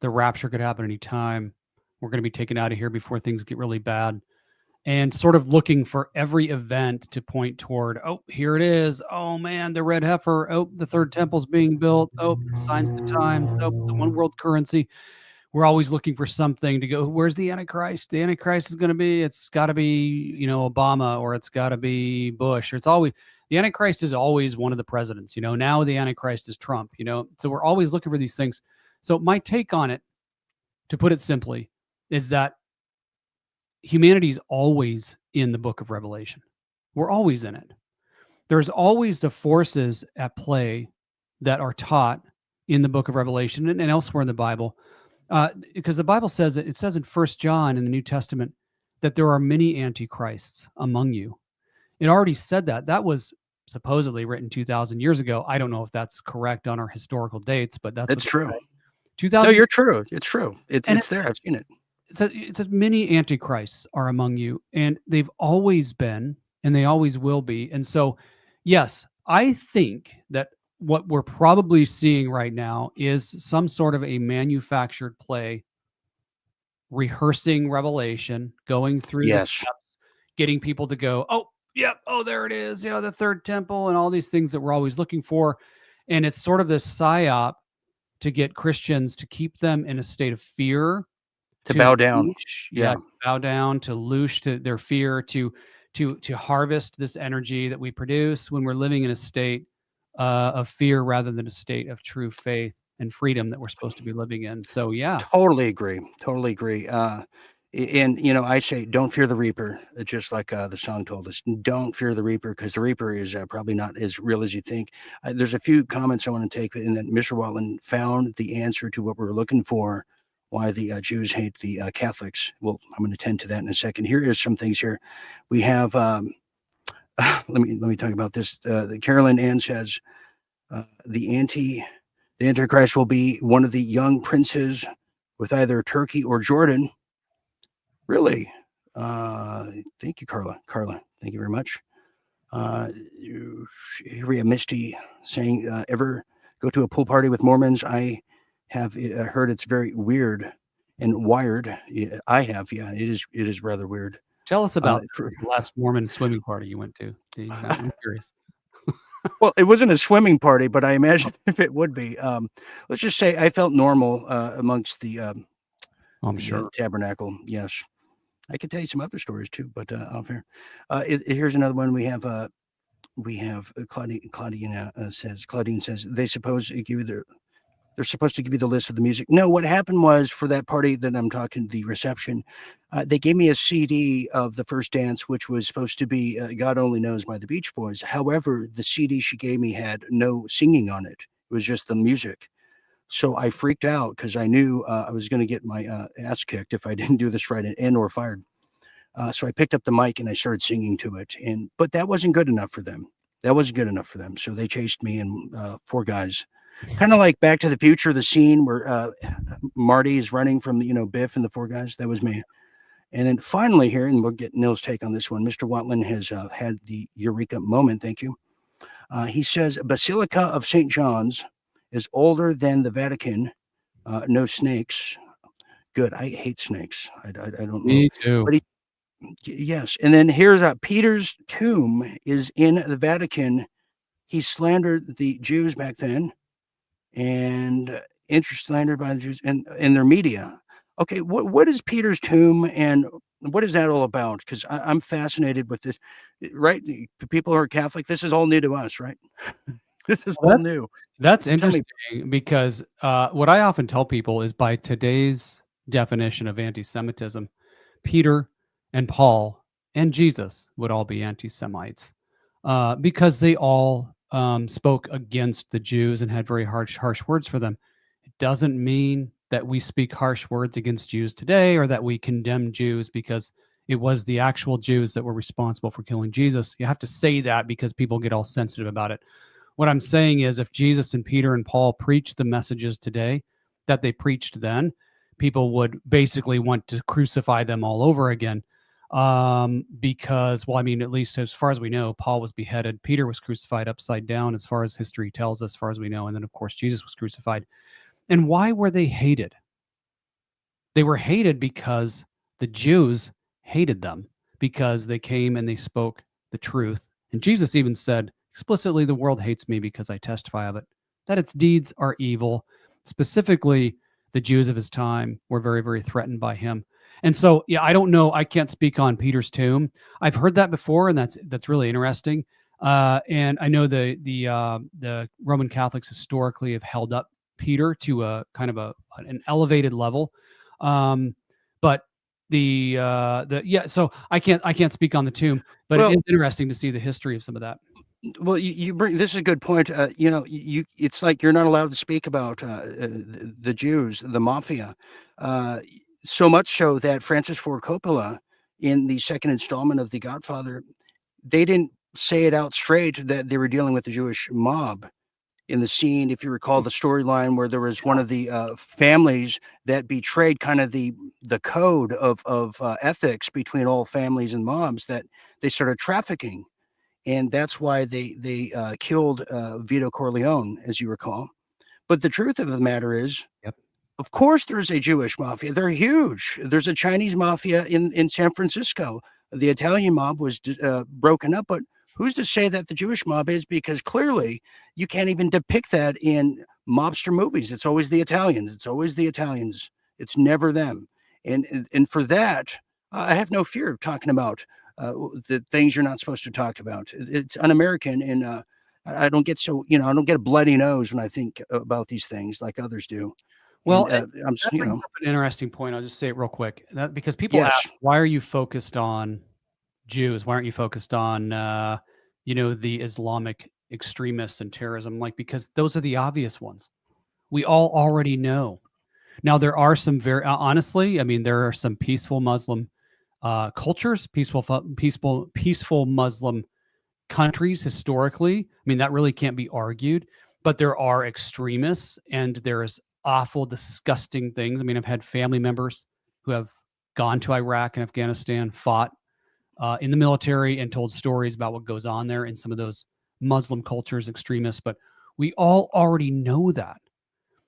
the rapture could happen anytime. We're going to be taken out of here before things get really bad. And sort of looking for every event to point toward, oh, here it is. Oh man, the red heifer. Oh, the third temple's being built. Oh, signs of the times. Oh, the one world currency. We're always looking for something to go. Where's the Antichrist? The Antichrist is going to be. It's got to be, Obama, or it's got to be Bush, or it's always the Antichrist is always one of the presidents. Now the Antichrist is Trump. So we're always looking for these things. So my take on it, to put it simply, is that humanity's always in the book of Revelation. We're always in it. There's always the forces at play that are taught in the book of Revelation and elsewhere in the Bible. Because the Bible says it says in 1 John in the New Testament that there are many antichrists among you. It already said that. That was supposedly written 2,000 years ago. I don't know if that's correct on our historical dates, but that's It's true. 2,000. No, you're true. It's true. It's And there. I've seen it. It says many antichrists are among you, and they've always been, and they always will be. And so, yes, I think that what we're probably seeing right now is some sort of a manufactured play, rehearsing Revelation, going through the Yes. steps, getting people to go, oh, yeah, oh, there it is, the third temple, and all these things that we're always looking for. And it's sort of this psyop to get Christians to keep them in a state of fear, To bow down. loosh, Yeah. to bow down, to loosh to their fear, to harvest this energy that we produce when we're living in a state of fear rather than a state of true faith and freedom that we're supposed to be living in. So yeah, Totally agree. Totally agree. And I say, don't fear the reaper, just like the song told us. Don't fear the reaper, because the reaper is probably not as real as you think. There's a few comments I want to take, and then Mr. Watland found the answer to what we were looking for. Why the Jews hate the Catholics. Well, I'm going to tend to that in a second. Here is some things here. We have. Let me talk about this. Carolyn Ann says the Antichrist will be one of the young princes with either Turkey or Jordan. Really? Thank you, Carla. Thank you very much. Here we have Misty saying, ever go to a pool party with Mormons? I have heard it's very weird and wired. Yeah, I have. Yeah, it is rather weird. tell us about the last Mormon swimming party you went to. I'm curious. Well, it wasn't a swimming party, but I imagine if it would be. Let's just say I felt normal amongst the I'm sure. tabernacle. Yes. I could tell you some other stories too, but off here. Here's another one. We have Claudine says they're supposed to give you the list of the music. No, what happened was, for that party that I'm talking, the reception, they gave me a CD of The First Dance, which was supposed to be God Only Knows by the Beach Boys. However, the CD she gave me had no singing on it. It was just the music. So I freaked out because I knew I was going to get my ass kicked if I didn't do this right and or fired. So I picked up the mic and I started singing to it. But that wasn't good enough for them. That wasn't good enough for them, so they chased me and, 4 guys. Kinda like Back to the Future, the scene where, Marty is running from, Biff and the 4 guys, that was me. And then finally here, and we'll get Neil's take on this one, Mr. Watland has, had the eureka moment, thank you. He says, "Basilica of St. John's is older than the Vatican, no snakes." Good, I hate snakes, I don't know. Me too. But yes, and then here's, Peter's tomb is in the Vatican. He slandered the Jews back then, and slandered by the Jews and in their media. Okay, what is Peter's tomb, and what is that all about? Because I'm fascinated with this, right? The people who are Catholic, this is all new to us, right? This is Well, all new. that's Tell me. interesting because what I often tell people is by today's definition of anti-Semitism, Peter and Paul and Jesus would all be anti-Semites because they all spoke against the Jews and had very harsh words for them. It doesn't mean that we speak harsh words against Jews today or that we condemn Jews because it was the actual Jews that were responsible for killing Jesus. You have to say that because people get all sensitive about it. What I'm saying is if Jesus and Peter and Paul preach the messages today that they preached then, people would basically want to crucify them all over again. Because, well, I mean, at least as far as we know, Paul was beheaded. Peter was crucified upside down, as far as history tells us, as far as we know. And then, of course, Jesus was crucified. And why were they hated? They were hated because the Jews hated them because they came and they spoke the truth. And Jesus even said explicitly, the world hates me because I testify of it, that its deeds are evil. Specifically, the Jews of his time were very, very threatened by him. And so, yeah, I don't know. I can't speak on Peter's tomb. I've heard that before, and that's really interesting. And I know the Roman Catholics historically have held up Peter to a kind of an elevated level. But yeah, so I can't speak on the tomb, but it is interesting to see the history of some of that. Well, you bring this is a good point. It's like you're not allowed to speak about the Jews, the mafia, so much so that Francis Ford Coppola, in the second installment of The Godfather, they didn't say it out straight that they were dealing with the Jewish mob. In the scene, if you recall the storyline where there was one of the families that betrayed kind of the code of ethics between all families and mobs, that they started trafficking. And that's why they killed Vito Corleone, as you recall. But the truth of the matter is, Yep. of course, there's a Jewish mafia. They're huge. There's a Chinese mafia in San Francisco. The Italian mob was broken up, but who's to say that the Jewish mob is? Because clearly you can't even depict that in mobster movies. It's always the Italians. It's always the Italians. It's never them. And for that, I have no fear of talking about the things you're not supposed to talk about. It's un-American, and I don't get I don't get a bloody nose when I think about these things like others do. Well, And I'm, that brings up an interesting point. I'll just say it real quick. Because people yes. ask, why are you focused on Jews? Why aren't you focused on, the Islamic extremists and terrorism? Like, because those are the obvious ones. We all already know. Now, there are some very, honestly, I mean, there are some peaceful Muslim cultures, peaceful Muslim countries historically. I mean, that really can't be argued. But there are extremists, and there is awful, disgusting things. I mean, I've had family members who have gone to Iraq and Afghanistan, fought in the military, and told stories about what goes on there in some of those Muslim cultures, extremists. But we all already know that.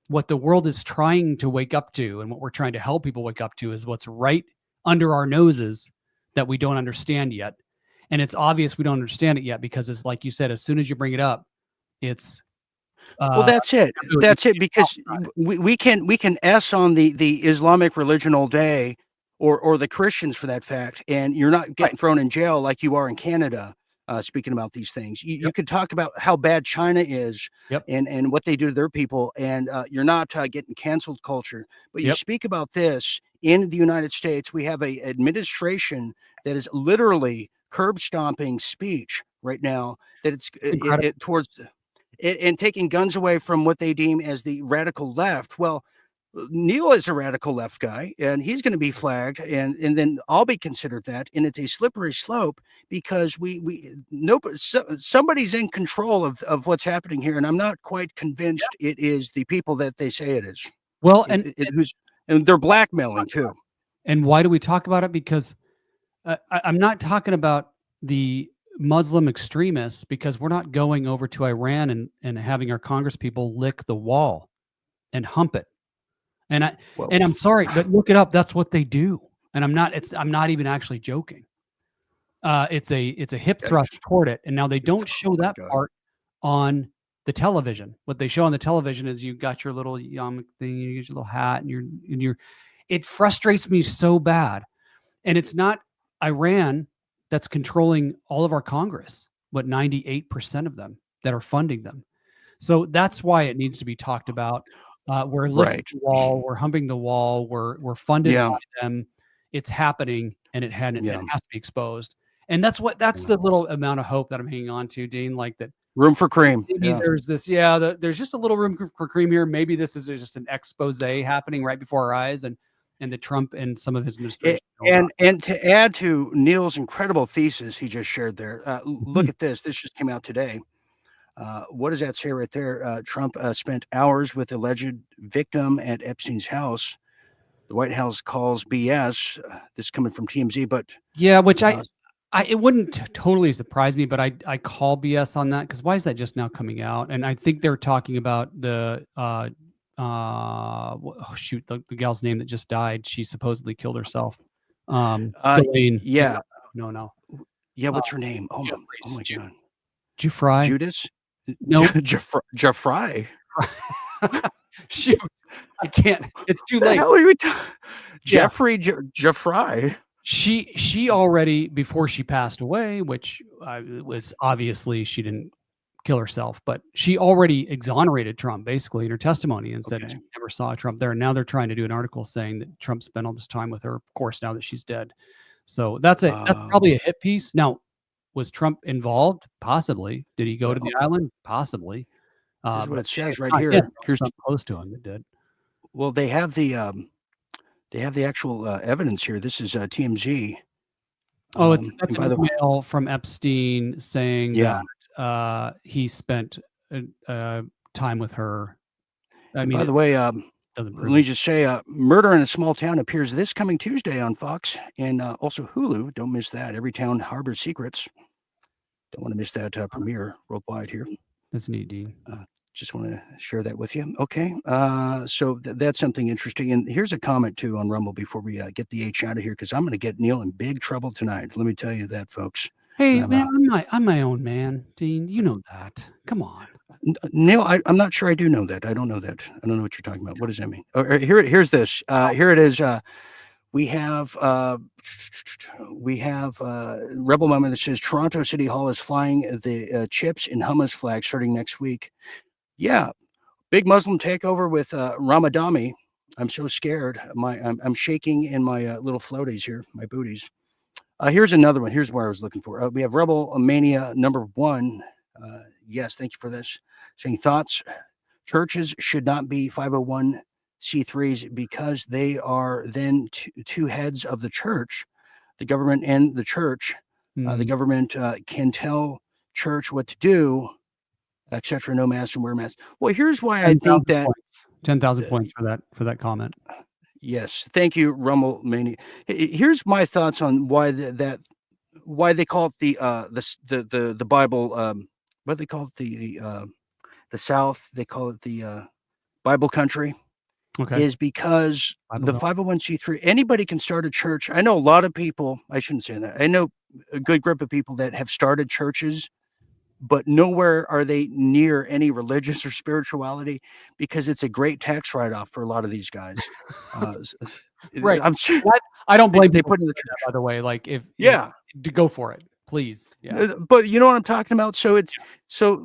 What the world is trying to wake up to, and what we're trying to help people wake up to, is what's right under our noses that we don't understand yet. And it's obvious we don't understand it yet because, it's like you said, as soon as you bring it up, it's well, that's it. That's it. Because we can S on the Islamic religion all day, or the Christians for that fact, and you're not getting thrown in jail like you are in Canada. Speaking about these things, you could talk about how bad China is, and what they do to their people, and you're not getting canceled culture. But you speak about this in the United States, we have a administration that is literally curb stomping speech right now. That it's towards and taking guns away from what they deem as the radical left. Well, Neil is a radical left guy, and he's going to be flagged, and then I'll be considered that, and it's a slippery slope because somebody's in control of what's happening here, and I'm not quite convinced it is the people that they say it is. Well, and they're blackmailing too. And why do we talk about it? Because I'm not talking about the Muslim extremists, because we're not going over to Iran and having our Congress people lick the wall and hump it. And I'm sorry, but look it up. That's what they do. And I'm not even actually joking. It's a hip thrust toward it. And now they don't show that part on the television. What they show on the television is you got your little thing, you get your little hat, and it frustrates me so bad. And it's not Iran that's controlling all of our Congress, but 98% of them that are funding them. So that's why it needs to be talked about. We're licking the wall, we're humping the wall, we're funded by them. It's happening, and it has to be exposed. And that's the little amount of hope that I'm hanging on to, Dean. Like that room for cream. Maybe there's this, there's just a little room for cream here. Maybe this is just an expose happening right before our eyes, and the Trump and some of his administration. And to add to Neil's incredible thesis he just shared there, look at this. This just came out today. What does that say right there? Trump spent hours with alleged victim at Epstein's house. The White House calls BS. This is coming from TMZ, but which it wouldn't totally surprise me, but I call BS on that, because why is that just now coming out? And I think they're talking about the the gal's name that just died. She supposedly killed herself. Elaine. No. Yeah, what's her name? Oh my God. Jeffrey. Judas? No. Jeffrey. Shoot. I can't. It's too late. How are we Jeffrey. She already, before she passed away, which was obviously she didn't kill herself, but she already exonerated Trump basically in her testimony and said she never saw Trump there. And now they're trying to do an article saying that Trump spent all this time with her, of course, now that she's dead. So that's probably a hit piece. Now, was Trump involved? Possibly. Did he go to the island? Possibly. Here's what it says right here. Here's something close to him that did. Well, they have the actual evidence here. This is TMZ. Oh, that's an email from Epstein saying that he spent time with her. I mean, by the way, let me just say, Murder in a Small Town appears this coming Tuesday on Fox, and also Hulu. Don't miss that. Every town harbors secrets. Don't want to miss that premiere worldwide here. That's neat, Dean. Just want to share that with you. Okay. So that's something interesting. And here's a comment too on Rumble before we get the H out of here, because I'm going to get Neil in big trouble tonight. Let me tell you that, folks. Hey, man, I'm my own man, Dean. You know that. Come on. Neil, I'm not sure I do know that. I don't know that. I don't know what you're talking about. What does that mean? Here's this. Here it is. We have Rebel Moment that says Toronto City Hall is flying the chips and hummus flag starting next week. Yeah, big Muslim takeover with Ramadami. I'm so scared. I'm shaking in my little floaties here, my booties. Here's another one. Here's where I was looking for. We have Rebel Mania #1. Yes, thank you for this. Saying thoughts. Churches should not be 501c3s because they are then two heads of the church, the government and the church. The government can tell church what to do, etc. No mask and wear masks. Well, here's why I think that 10,000 points for that comment. Yes, thank you, Rumble Mania. Here's my thoughts on why why they call it the Bible. What do they call it? The South. They call it the Bible country. Okay. Is because the 501c3. Anybody can start a church. I know a lot of people. I shouldn't say that. I know a good group of people that have started churches, but nowhere are they near any religious or spirituality because it's a great tax write-off for a lot of these guys. Right. I'm sure I don't blame they people put in the church. By the way, like if to go for it, please. Yeah. But you know what I'm talking about. So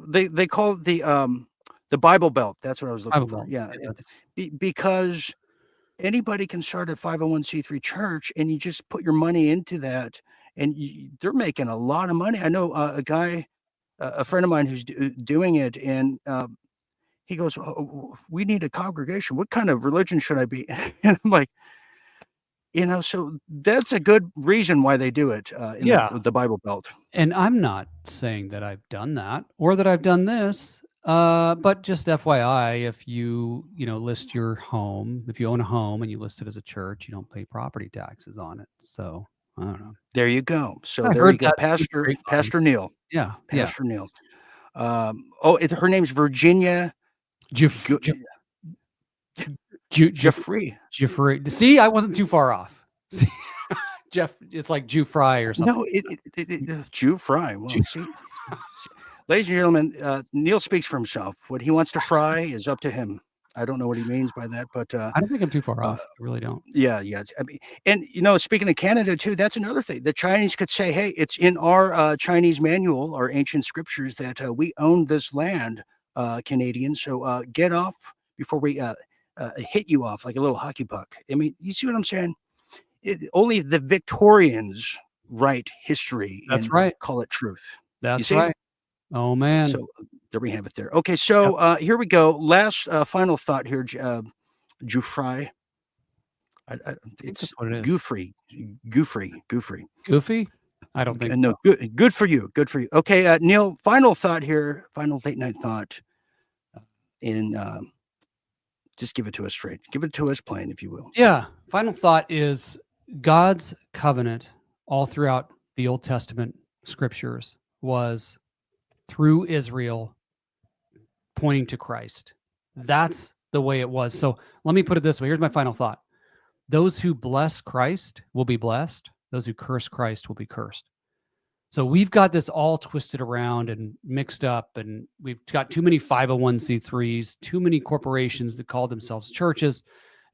they call it the Bible Belt. That's what I was looking for. Yeah, because anybody can start a 501c3 church, and you just put your money into that, and they're making a lot of money. I know a guy. A friend of mine who's doing it, and he goes, oh, we need a congregation. What kind of religion should I be? And I'm like, so that's a good reason why they do it in Yeah. the Bible Belt. And I'm not saying that I've done that or that I've done this, but just FYI, if you list your home, if you own a home and you list it as a church, you don't pay property taxes on it. So I don't know. There you go. So I there heard you go, that through the grapevine. Pastor Neil. Yeah, yeah. Pastor Neil. Her name's Virginia Jeffrey. Jeffrey. See, I wasn't too far off. See, Jeff, it's like Jew Fry or something. No, Jew Fry. Well, see, ladies and gentlemen, Neil speaks for himself. What he wants to fry is up to him. I don't know what he means by that, but I don't think I'm too far off. I really don't. Yeah. I mean, and speaking of Canada too, that's another thing. The Chinese could say, "Hey, it's in our Chinese manual, our ancient scriptures, that we own this land, Canadians. So get off before we hit you off like a little hockey puck." I mean, you see what I'm saying? Only the Victorians write history. That's right. Call it truth. That's right. Oh man. So there we have it there. Okay, so here we go. Last final thought here, Jew Fry. It's what it is. Goofy. Goofy? I don't think no. so. Good for you. Good for you. Okay, Neil. Final thought here. Final late night thought. Just give it to us straight. Give it to us plain, if you will. Yeah. Final thought is God's covenant all throughout the Old Testament scriptures was through Israel pointing to Christ. That's the way it was. So let me put it this way. Here's my final thought. Those who bless Christ will be blessed. Those who curse Christ will be cursed. So we've got this all twisted around and mixed up, and we've got too many 501c3s, too many corporations that call themselves churches,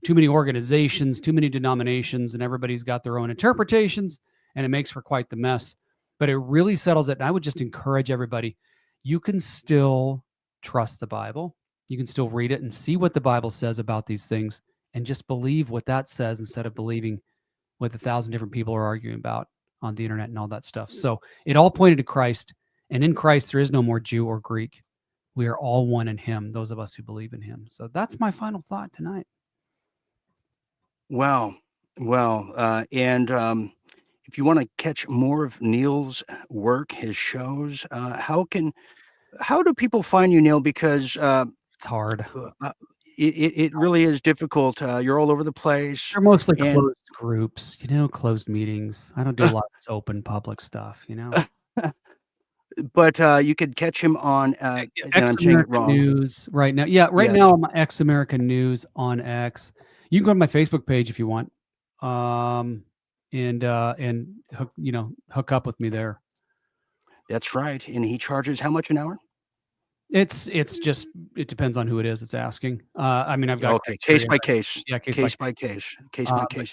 too many organizations, too many denominations, and everybody's got their own interpretations, and it makes for quite the mess. But it really settles it. And I would just encourage everybody, you can still trust the Bible. You can still read it and see what the Bible says about these things and just believe what that says instead of believing what 1,000 different people are arguing about on the internet and all that stuff. So it all pointed to Christ, and in Christ, there is no more Jew or Greek. We are all one in him, those of us who believe in him. So that's my final thought tonight. Wow. Well, and if you want to catch more of Neil's work, his shows, how do people find you, Neil? Because it's hard. It really is difficult. You're all over the place. They're mostly closed groups, closed meetings. I don't do a lot of this open public stuff, But you could catch him on Ex-American News right now. Yeah, right now I'm Ex-American News on X. You can go to my Facebook page if you want, and hook up with me there. That's right. And he charges how much an hour? It depends on who it is that's asking. I mean, I've got case by case. Yeah, case by case.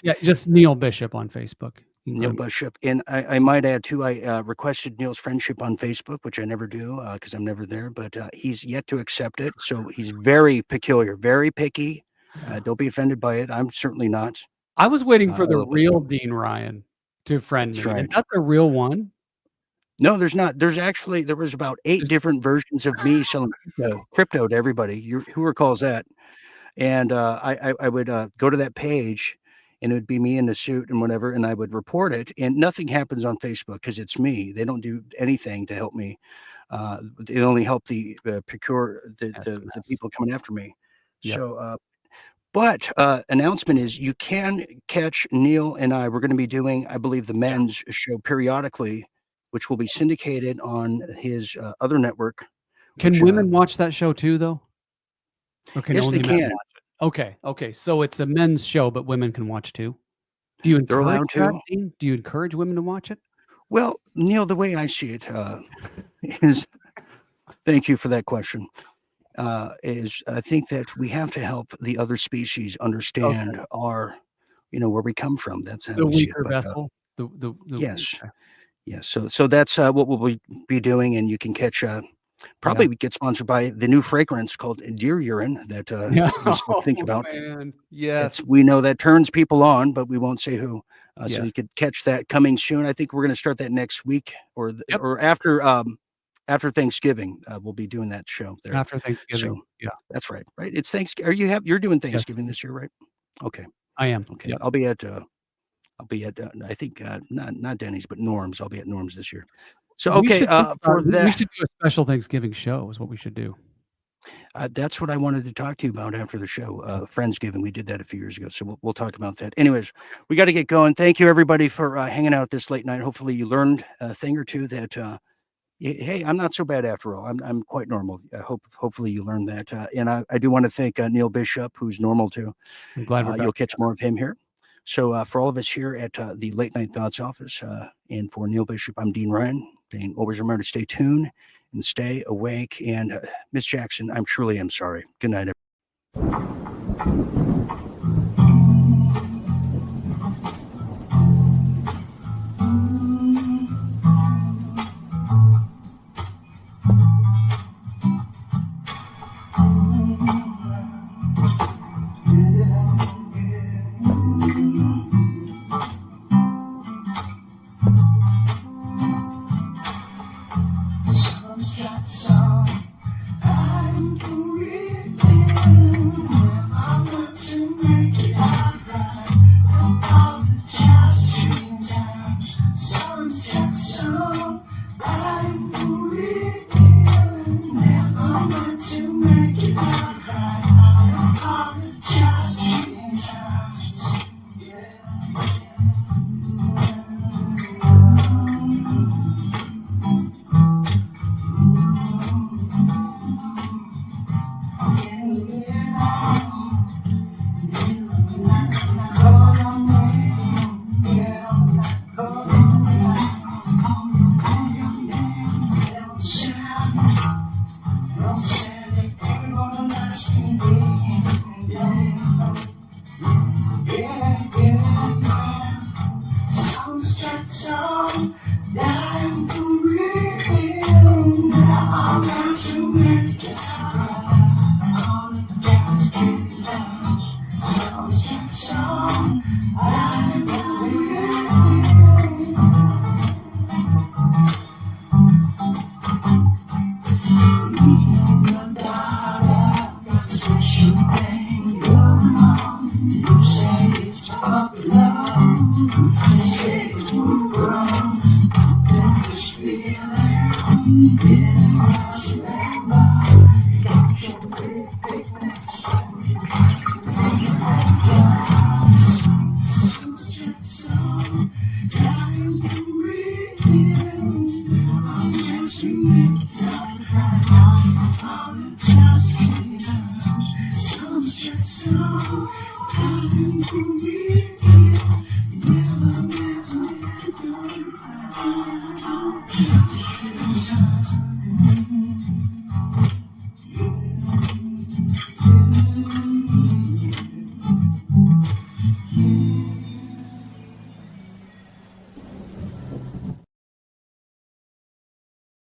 Yeah, just Neil Bishop on Facebook. Neil Bishop. And I might add too, I requested Neil's friendship on Facebook, which I never do because I'm never there, but he's yet to accept it. So he's very peculiar, very picky. Don't be offended by it. I'm certainly not. I was waiting for the real Dean Ryan to friend me. Right. Is that the real one? No, there's not. There was about 8 different versions of me selling crypto to everybody. Who recalls that? And I would go to that page, and it would be me in a suit and whatever, and I would report it. And nothing happens on Facebook because it's me. They don't do anything to help me. They only help the people coming after me. Yep. So, but announcement is you can catch Neil and I. We're going to be doing, I believe, the men's show periodically, which will be syndicated on his other network. Can women watch that show too, though? Okay, yes, they can. Okay. So it's a men's show, but women can watch too. Do you encourage that? Do you encourage women to watch it? Well, Neil, the way I see it is, thank you for that question, is I think that we have to help the other species understand our, where we come from. That's how the we weaker see it. vessel. Yes. Yes. So that's what we'll be doing. And you can catch, probably get sponsored by the new fragrance called Deer Urine that we still think about. Man. Yes. We know that turns people on, but we won't say who. So you could catch that coming soon. I think we're going to start that next week or after after Thanksgiving, we'll be doing that show there. After Thanksgiving, So yeah. that's right. It's Thanksgiving. You're doing Yes. Thanksgiving this year, right? Okay. I am. Okay. Yep. I'll be at I think not Denny's, but Norm's. I'll be at Norm's this year. So We should for we that, should do a special Thanksgiving show is what we should do. that's what I wanted to talk to you about after the show. Friendsgiving, we did that a few years ago, so we'll talk about that. Anyways, we got to get going. Thank you everybody for hanging out this late night. Hopefully you learned a thing or two that hey, I'm not so bad after all. I'm quite normal. Hopefully you learned that. And I do want to thank Neil Bishop, who's normal too. I'm glad we're back. You'll catch more of him here. So for all of us here at the Late Night Thoughts office, and for Neil Bishop, I'm Dean Ryan. Saying always remember to stay tuned and stay awake. And Miss Jackson, I truly am sorry. Good night, everyone. So